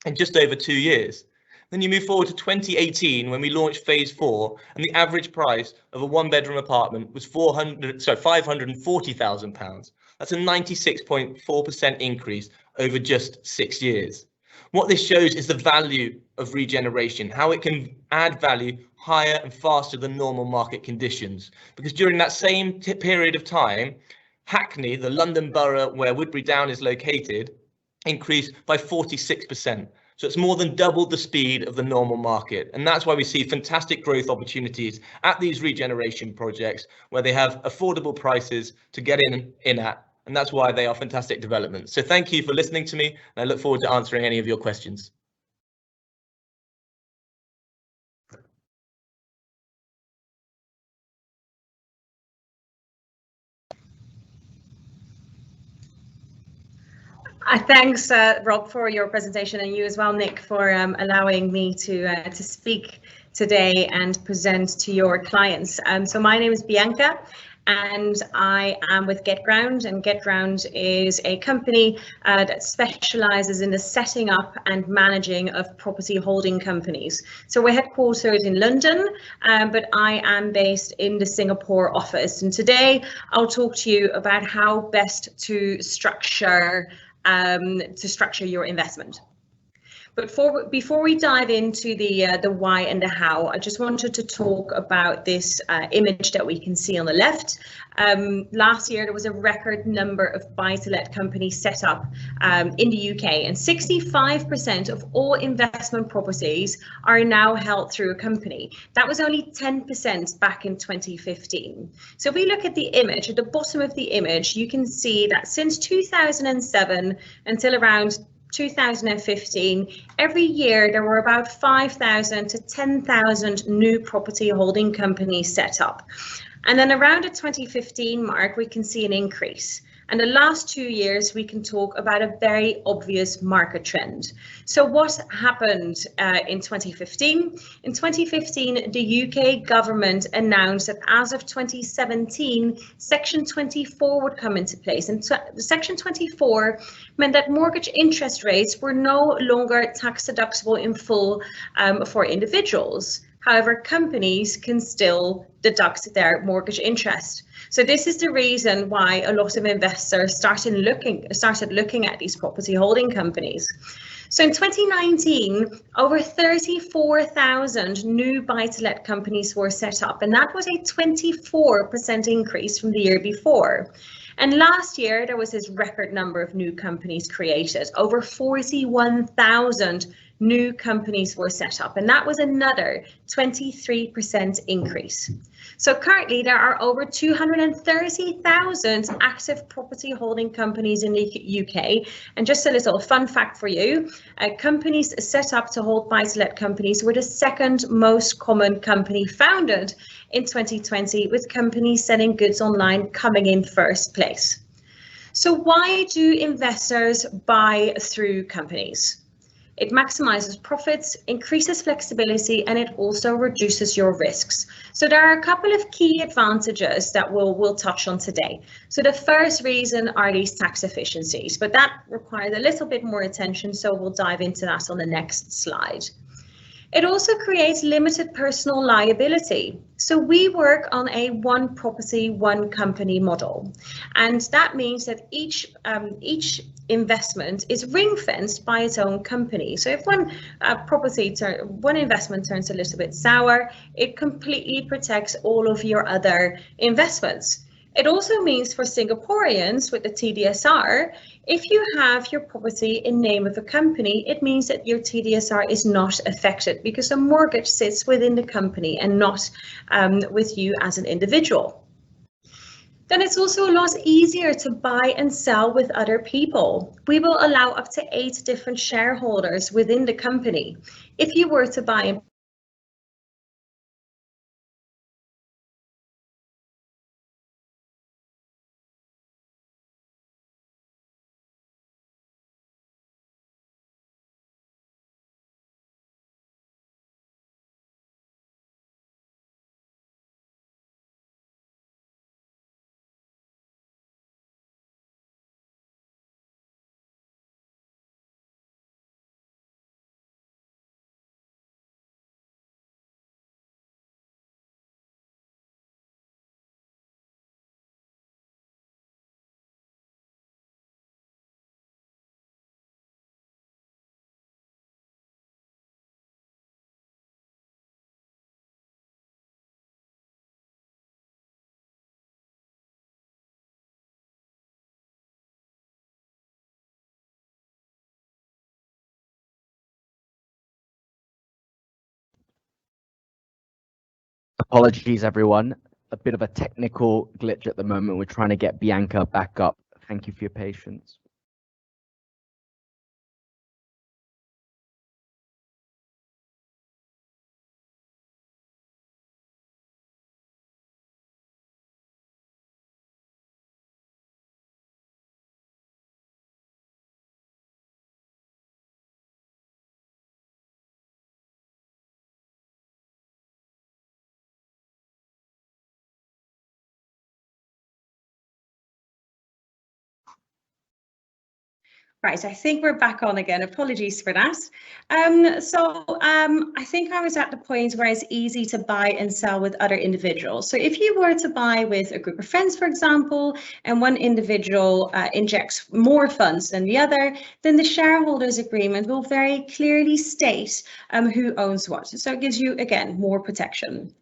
in just over 2 years. Then you move forward to 2018 when we launched phase 4, and the average price of a one-bedroom apartment was £540,000. That's a 96.4% increase over just 6 years. What this shows is the value of regeneration, how it can add value higher and faster than normal market conditions. Because during that same period of time, Hackney, the London borough where Woodbury Down is located, increased by 46%. So it's more than double the speed of the normal market. And that's why we see fantastic growth opportunities at these regeneration projects where they have affordable prices to get in at. And that's why they are fantastic developments. So thank you for listening to me, and I look forward to answering any of your questions. Thanks, Rob, for your presentation, and you as well, Nick, for allowing me to speak today and present to your clients. So my name is Bianca, and I am with GetGround, and GetGround is a company that specializes in the setting up and managing of property holding companies. So we're headquartered in London, but I am based in the Singapore office. And today I'll talk to you about how best to structure your investment. But before we dive into the why and the how, I just wanted to talk about this image that we can see on the left. Last year, there was a record number of buy-to-let companies set up in the UK, and 65% of all investment properties are now held through a company. That was only 10% back in 2015. So if we look at the image, at the bottom of the image, you can see that since 2007 until around 2015, every year there were about 5,000 to 10,000 new property holding companies set up. And then around the 2015 mark, we can see an increase. And the last 2 years, we can talk about a very obvious market trend. So what happened in 2015? In 2015, the UK government announced that as of 2017, Section 24 would come into place. And Section 24 meant that mortgage interest rates were no longer tax deductible in full for individuals. However, companies can still deduct their mortgage interest. So this is the reason why a lot of investors started looking at these property holding companies. So in 2019, over 34,000 new buy-to-let companies were set up, and that was a 24% increase from the year before. And last year, there was this record number of new companies created. Over 41,000 new companies were set up, and that was another 23% increase. So currently there are over 230,000 active property holding companies in the UK. And just a little fun fact for you, companies set up to hold buy-to-let companies were the second most common company founded in 2020, with companies selling goods online coming in first place. So why do investors buy through companies? It maximizes profits, increases flexibility, and it also reduces your risks. So there are a couple of key advantages that we'll touch on today. So the first reason are these tax efficiencies, but that requires a little bit more attention, so we'll dive into that on the next slide. It also creates limited personal liability. So we work on a one property, one company model. And that means that each investment is ring-fenced by its own company. So if one investment turns a little bit sour, it completely protects all of your other investments. It also means for Singaporeans with the TDSR, if you have your property in name of a company, it means that your TDSR is not affected because the mortgage sits within the company and not with you as an individual. Then it's also a lot easier to buy and sell with other people. We will allow up to 8 different shareholders within the company. If you were to buy and Apologies, everyone. A bit of a technical glitch at the moment. We're trying to get Bianca back up. Thank you for your patience. Right, I think we're back on again. Apologies for that. I think I was at the point where it's easy to buy and sell with other individuals. So if you were to buy with a group of friends, for example, and one individual injects more funds than the other, then the shareholders agreement will very clearly state who owns what. So it gives you, again, more protection.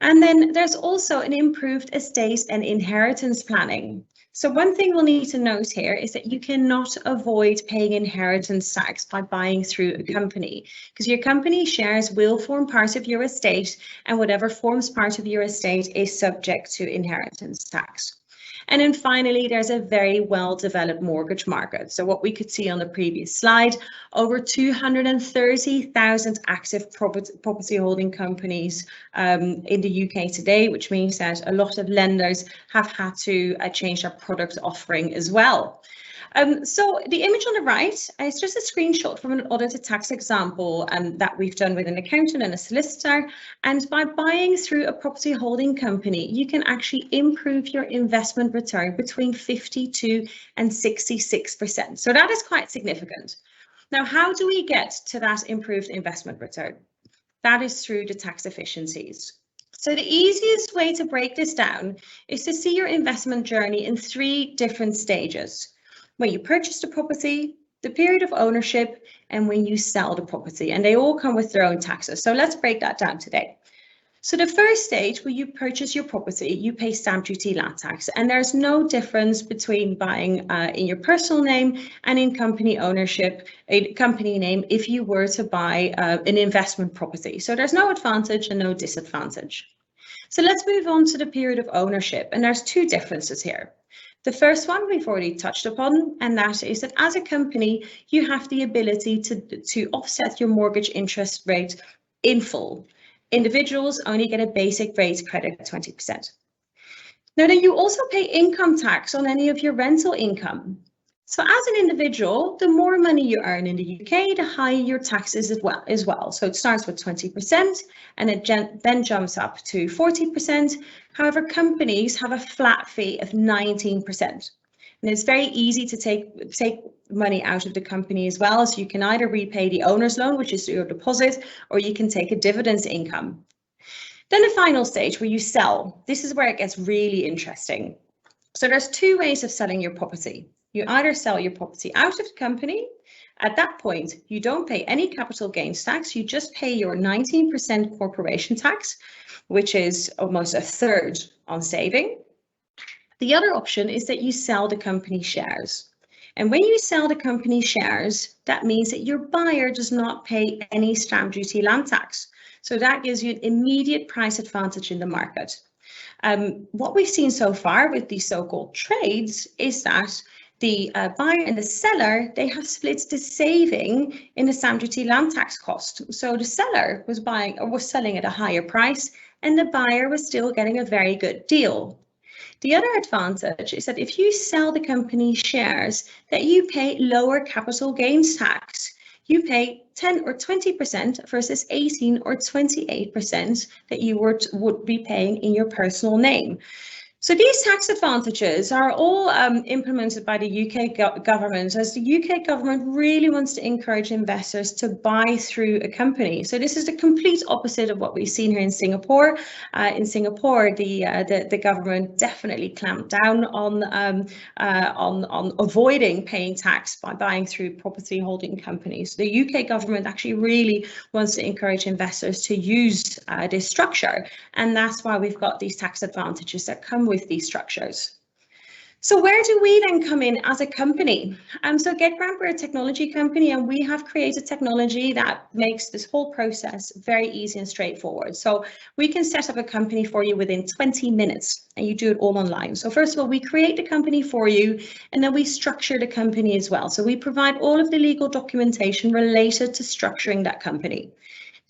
And then there's also an improved estate and inheritance planning. So one thing we'll need to note here is that you cannot avoid paying inheritance tax by buying through a company, because your company shares will form part of your estate, and whatever forms part of your estate is subject to inheritance tax. And then finally, there's a very well-developed mortgage market. So what we could see on the previous slide, over 230,000 active property holding companies in the UK today, which means that a lot of lenders have had to change their product offering as well. So the image on the right is just a screenshot from an audited tax example that we've done with an accountant and a solicitor. And by buying through a property holding company, you can actually improve your investment return between 52 and 66%. So that is quite significant. Now, how do we get to that improved investment return? That is through the tax efficiencies. So the easiest way to break this down is to see your investment journey in 3 different stages. When you purchase the property, the period of ownership, and when you sell the property, and they all come with their own taxes. So let's break that down today. So the first stage, where you purchase your property, you pay stamp duty, land tax, and there's no difference between buying in your personal name and in company ownership, a company name, if you were to buy an investment property. So there's no advantage and no disadvantage. So let's move on to the period of ownership, and there's 2 differences here. The first one we've already touched upon, and that is that as a company, you have the ability to offset your mortgage interest rate in full. Individuals only get a basic rate credit at 20%. Now, then you also pay income tax on any of your rental income. So as an individual, the more money you earn in the UK, the higher your taxes as well. So it starts with 20% and it then jumps up to 40%. However, companies have a flat fee of 19%. And it's very easy to take money out of the company as well. So you can either repay the owner's loan, which is your deposit, or you can take a dividends income. Then the final stage, where you sell. This is where it gets really interesting. So there's 2 ways of selling your property. You either sell your property out of the company. At that point, you don't pay any capital gains tax. You just pay your 19% corporation tax, which is almost a third on saving. The other option is that you sell the company shares. And when you sell the company shares, that means that your buyer does not pay any stamp duty land tax. So that gives you an immediate price advantage in the market. What we've seen so far with these so-called trades is that the buyer and the seller, they have split the saving in the stamp duty land tax cost. So the seller was buying or was selling at a higher price, and the buyer was still getting a very good deal. The other advantage is that if you sell the company shares, that you pay lower capital gains tax. You pay 10 or 20% versus 18 or 28% that you would be paying in your personal name. So these tax advantages are all implemented by the UK government, as the UK government really wants to encourage investors to buy through a company. So this is the complete opposite of what we've seen here in Singapore. In Singapore, the government definitely clamped down on avoiding paying tax by buying through property holding companies. The UK government actually really wants to encourage investors to use this structure, and that's why we've got these tax advantages that come with these structures. So where do we then come in as a company? So GetGround, we're a technology company, and we have created technology that makes this whole process very easy and straightforward. So we can set up a company for you within 20 minutes, and you do it all online. So first of all, we create the company for you, and then we structure the company as well. So we provide all of the legal documentation related to structuring that company.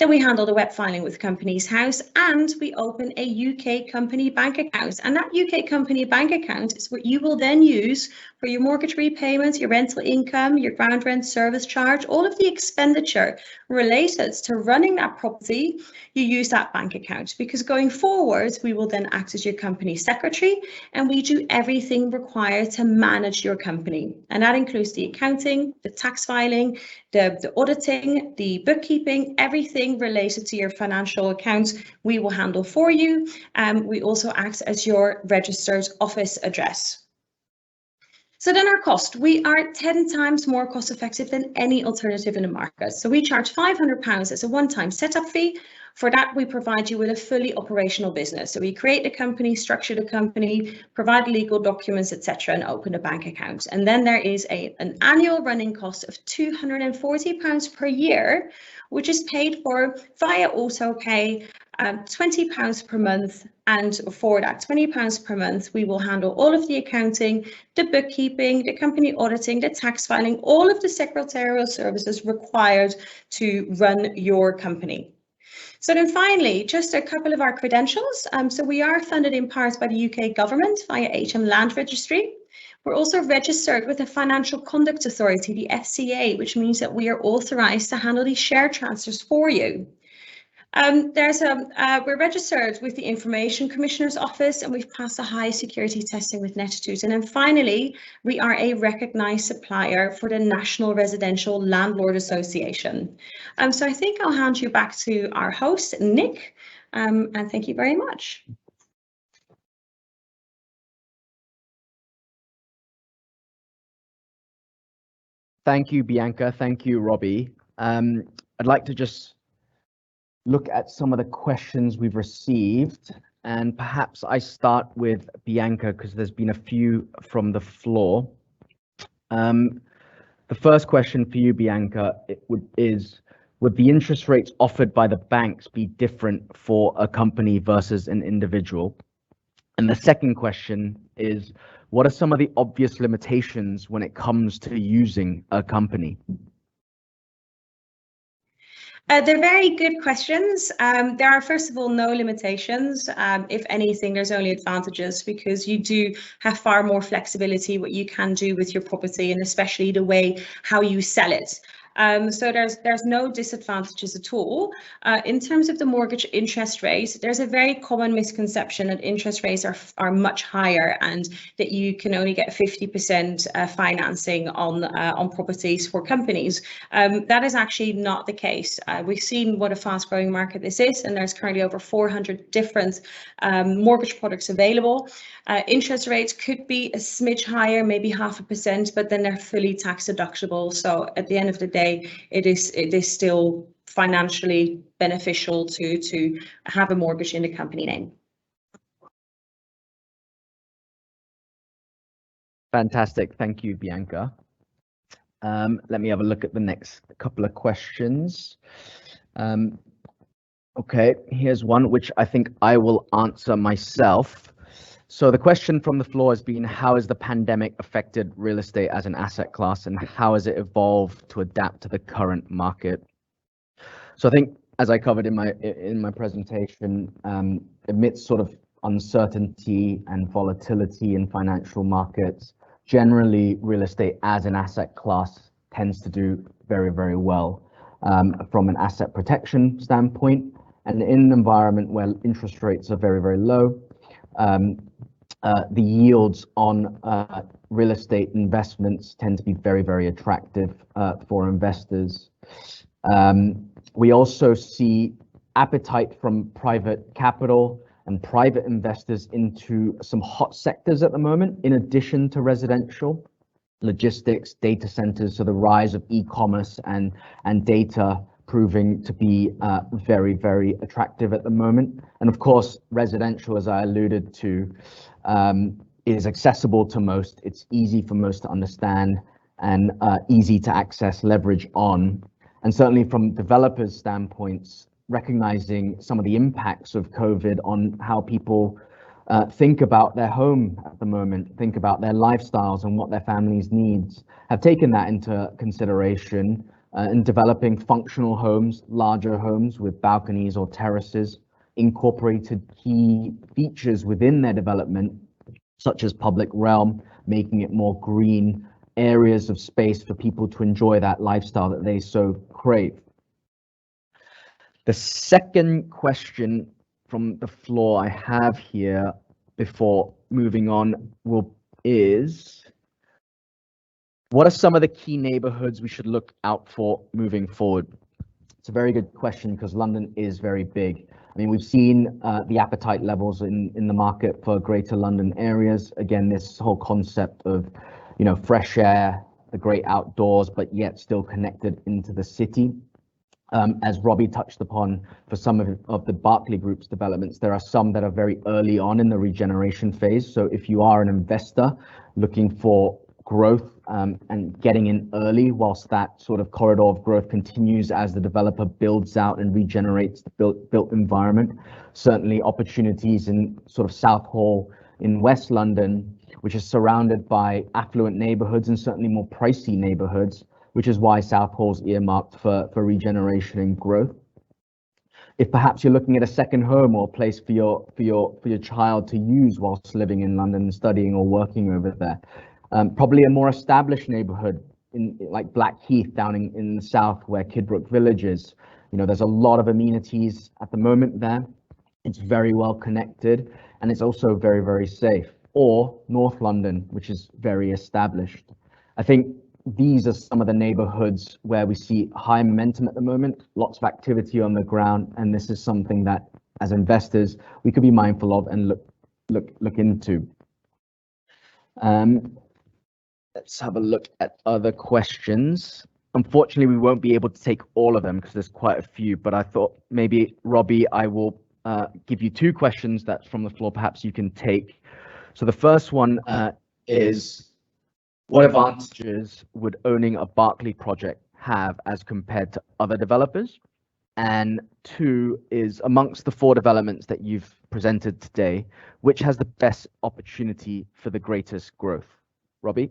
Then we handle the web filing with Companies House, and we open a UK company bank account. And that UK company bank account is what you will then use for your mortgage repayments, your rental income, your ground rent service charge, all of the expenditure related to running that property. You use that bank account, because going forward, we will then act as your company secretary, and we do everything required to manage your company. And that includes the accounting, the tax filing, the auditing, the bookkeeping, everything related to your financial accounts, we will handle for you. We also act as your registered office address. So then our cost, we are 10 times more cost effective than any alternative in the market. So we charge £500 as a one-time setup fee. For that, we provide you with a fully operational business. So we create the company, structure the company, provide legal documents, etc., and open a bank account. And then there is an annual running cost of £240 per year, which is paid for via autopay, £20 per month. And for that £20 per month, we will handle all of the accounting, the bookkeeping, the company auditing, the tax filing, all of the secretarial services required to run your company. So then finally, just a couple of our credentials. So we are funded in part by the UK government via HM Land Registry. We're also registered with the Financial Conduct Authority, the FCA, which means that we are authorised to handle these share transfers for you. We're registered with the Information Commissioner's Office, and we've passed a high security testing with Netitude. And then finally, we are a recognised supplier for the National Residential Landlord Association. So I think I'll hand you back to our host, Nick, and thank you very much. Thank you, Bianca. Thank you, Robbie. I'd like to just look at some of the questions we've received, and perhaps I start with Bianca because there's been a few from the floor. The first question for you, Bianca, is would the interest rates offered by the banks be different for a company versus an individual? And the second question is, what are some of the obvious limitations when it comes to using a company? They're very good questions. There are, first of all, no limitations. If anything, there's only advantages, because you do have far more flexibility what you can do with your property, and especially the way how you sell it. So there's no disadvantages at all. In terms of the mortgage interest rate, there's a very common misconception that interest rates are much higher and that you can only get 50% financing on properties for companies. That is actually not the case. We've seen what a fast-growing market this is, and there's currently over 400 different mortgage products available. Interest rates could be a smidge higher, maybe 0.5%, but then they're fully tax deductible. So at the end of the day, it is still financially beneficial to have a mortgage in the company name. Fantastic. Thank you, Bianca. Let me have a look at the next couple of questions. Okay, here's one which I think I will answer myself. So the question from the floor has been, how has the pandemic affected real estate as an asset class, and how has it evolved to adapt to the current market? So I think, as I covered in my presentation, amidst sort of uncertainty and volatility in financial markets, generally real estate as an asset class tends to do very, very well from an asset protection standpoint. And in an environment where interest rates are very, very low, the yields on real estate investments tend to be very, very attractive for investors. We also see appetite from private capital and private investors into some hot sectors at the moment, in addition to residential, logistics, data centers. So the rise of e-commerce and data proving to be very, very attractive at the moment. And of course, residential, as I alluded to, is accessible to most. It's easy for most to understand and easy to access, leverage on. And certainly from developers' standpoints, recognizing some of the impacts of COVID on how people think about their home at the moment, think about their lifestyles and what their families needs, have taken that into consideration in developing functional homes, larger homes with balconies or terraces, incorporated key features within their development, such as public realm, making it more green, areas of space for people to enjoy that lifestyle that they so crave. The second question from the floor I have here before moving on is, what are some of the key neighborhoods we should look out for moving forward? It's a very good question because London is very big. I mean, we've seen the appetite levels in the market for greater London areas. Again, this whole concept of, you know, fresh air, the great outdoors, but yet still connected into the city. As Robbie touched upon, for some of the Berkeley Group's developments, there are some that are very early on in the regeneration phase. So if you are an investor looking for growth and getting in early whilst that sort of corridor of growth continues as the developer builds out and regenerates the built environment, certainly opportunities in sort of Southall in West London, which is surrounded by affluent neighborhoods and certainly more pricey neighborhoods, which is why Southall's earmarked for regeneration and growth. If perhaps you're looking at a second home or a place for your child to use whilst living in London, studying or working over there, probably a more established neighborhood in like Blackheath down in the south, where Kidbrooke Village is. You know, there's a lot of amenities at the moment there. It's very well connected, and it's also very, very safe. Or North London, which is very established. I think these are some of the neighborhoods where we see high momentum at the moment, lots of activity on the ground, and this is something that as investors we could be mindful of and look into. Let's have a look at other questions. Unfortunately, we won't be able to take all of them because there's quite a few, but I thought maybe, Robbie, I will give you two questions that's from the floor, perhaps you can take. So the first one is, what advantages would owning a Berkeley project have as compared to other developers? And two is, amongst the four developments that you've presented today, which has the best opportunity for the greatest growth? Robbie?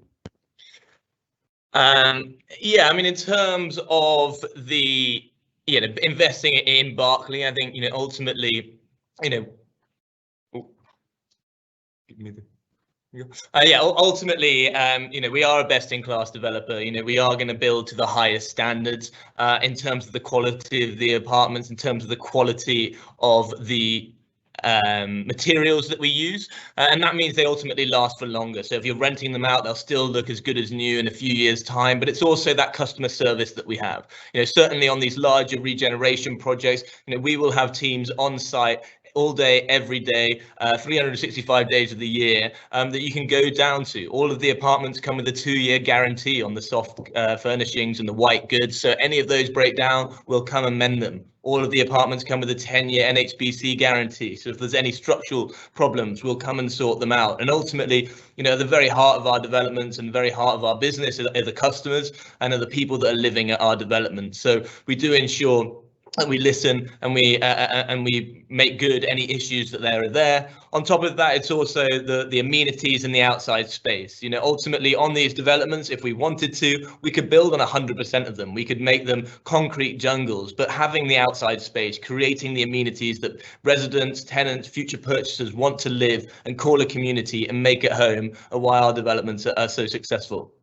Yeah, I mean, in terms of the, you know, investing in Berkeley, I think, you know, ultimately, you know, ultimately, you know, we are a best-in-class developer. You know, we are going to build to the highest standards in terms of the quality of the apartments, in terms of the quality of the materials that we use, and that means they ultimately last for longer. So if you're renting them out, they'll still look as good as new in a few years' time. But it's also that customer service that we have. You know, certainly on these larger regeneration projects, you know, we will have teams on site all day, every day, 365 days of the year, that you can go down to. All of the apartments come with a 2-year guarantee on the soft furnishings and the white goods. So any of those break down, we'll come and mend them. All of the apartments come with a 10-year NHBC guarantee. So if there's any structural problems, we'll come and sort them out. And ultimately, you know, the very heart of our developments and the very heart of our business are the customers and are the people that are living at our development. So we do ensure and we listen and we make good any issues that there are there. On top of that, it's also the amenities in the outside space. You know, ultimately on these developments, if we wanted to, we could build on 100% of them. We could make them concrete jungles, but having the outside space, creating the amenities that residents, tenants, future purchasers want to live and call a community and make it home are why our developments are so successful.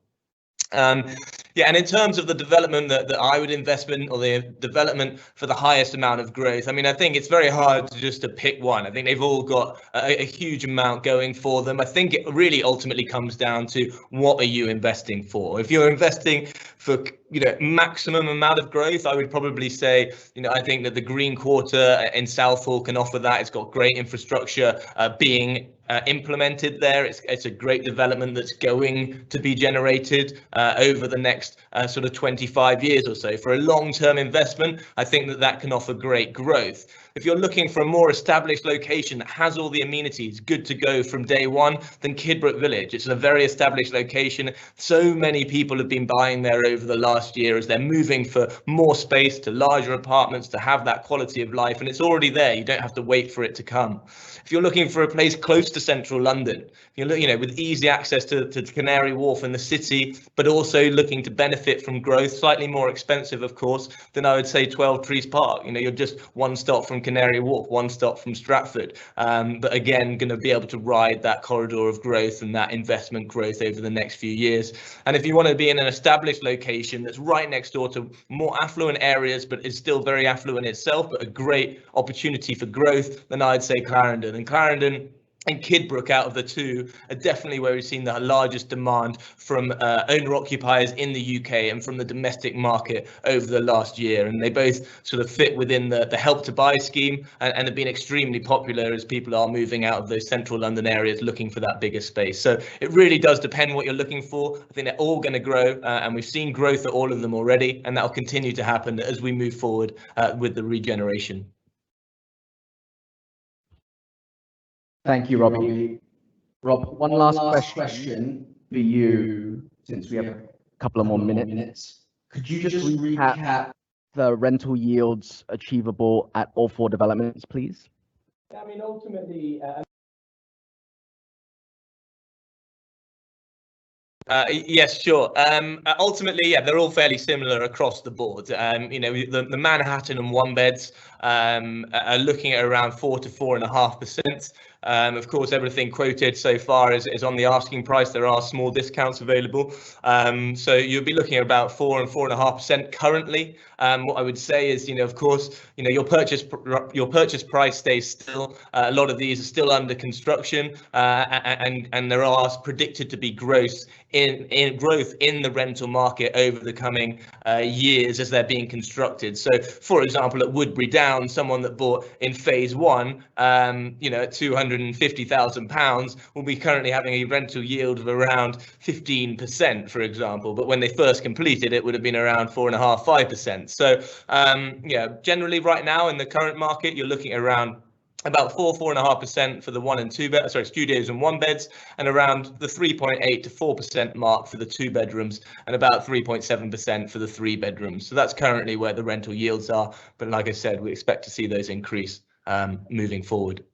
Yeah, and in terms of the development that I would invest in, or the development for the highest amount of growth, I mean, I think it's very hard to pick one. I think they've all got a huge amount going for them. I think it really ultimately comes down to what are you investing for? If you're investing for, you know, maximum amount of growth, I would probably say, you know, I think that the Green Quarter in Southall can offer that. It's got great infrastructure being implemented there. It's a great development that's going to be generated over the next sort of 25 years or so. For a long-term investment, I think that can offer great growth. If you're looking for a more established location that has all the amenities good to go from day one, then Kidbrooke Village. It's a very established location. So many people have been buying there over the last year as they're moving for more space, to larger apartments, to have that quality of life, and it's already there. You don't have to wait for it to come. If you're looking for a place close to central London, if you're, you know, with easy access to Canary Wharf and the city, but also looking to benefit from growth, slightly more expensive, of course, then I would say 12 Trees Park. You know, you're just one stop from Canary Wharf, one stop from Stratford, but again, going to be able to ride that corridor of growth and that investment growth over the next few years. And if you want to be in an established location that's right next door to more affluent areas, but is still very affluent itself, but a great opportunity for growth, then I'd say Clarendon. And Clarendon and Kidbrooke, out of the two, are definitely where we've seen the largest demand from owner-occupiers in the UK and from the domestic market over the last year. And they both sort of fit within the Help to Buy scheme and have been extremely popular as people are moving out of those central London areas looking for that bigger space. So it really does depend what you're looking for. I think they're all going to grow, and we've seen growth at all of them already, and that will continue to happen as we move forward with the regeneration. Thank you, Robbie. Rob, one last question for you, since we have a couple of more minutes. Could you just recap the rental yields achievable at all 4 developments, please? I mean, ultimately, yes, sure. Ultimately, yeah, they're all fairly similar across the board. You know, the Manhattan and 1-beds are looking at around 4 to 4.5%. Of course, everything quoted so far is on the asking price. There are small discounts available. So you'll be looking at about 4 and 4.5% currently. What I would say is, you know, of course, you know, your purchase price stays still. A lot of these are still under construction, and there are predicted to be growth in the rental market over the coming years as they're being constructed. So, for example, at Woodbury Down, someone that bought in phase 1, you know, at £250,000 will be currently having a rental yield of around 15%, for example. But when they first completed, it would have been around 4.5%, 5%. So, yeah, generally right now in the current market, you're looking at around about 4.5% for the 1 and 2 bed, studios and 1-beds, and around the 3.8 to 4% mark for the 2 bedrooms, and about 3.7% for the 3 bedrooms. So that's currently where the rental yields are. But like I said, we expect to see those increase moving forward.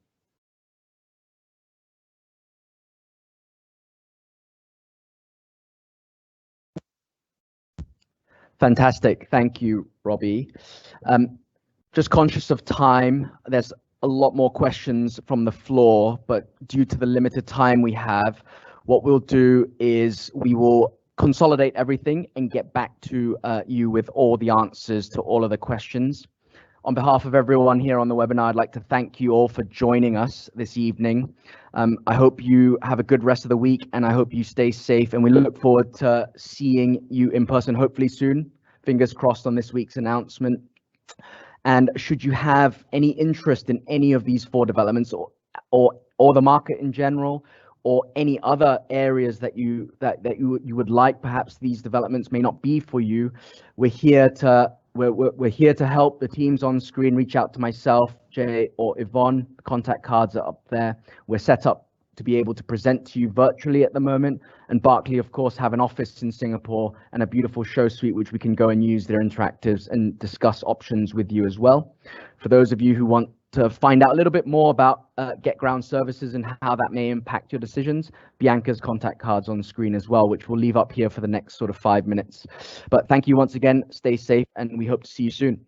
Fantastic. Thank you, Robbie. Just conscious of time, there's a lot more questions from the floor, but due to the limited time we have, what we'll do is we will consolidate everything and get back to you with all the answers to all of the questions. On behalf of everyone here on the webinar, I'd like to thank you all for joining us this evening. I hope you have a good rest of the week, and I hope you stay safe, and we look forward to seeing you in person hopefully soon. Fingers crossed on this week's announcement. And should you have any interest in any of these 4 developments or the market in general, or any other areas that you would like, perhaps these developments may not be for you, we're here to help. The teams on screen. Reach out to myself, Jay, or Yvonne. The contact cards are up there. We're set up to be able to present to you virtually at the moment. And Berkeley, of course, have an office in Singapore and a beautiful show suite, which we can go and use their interactives and discuss options with you as well. For those of you who want to find out a little bit more about GetGround services and how that may impact your decisions, Bianca's contact cards on screen as well, which we'll leave up here for the next sort of 5 minutes. But thank you once again, stay safe, and we hope to see you soon.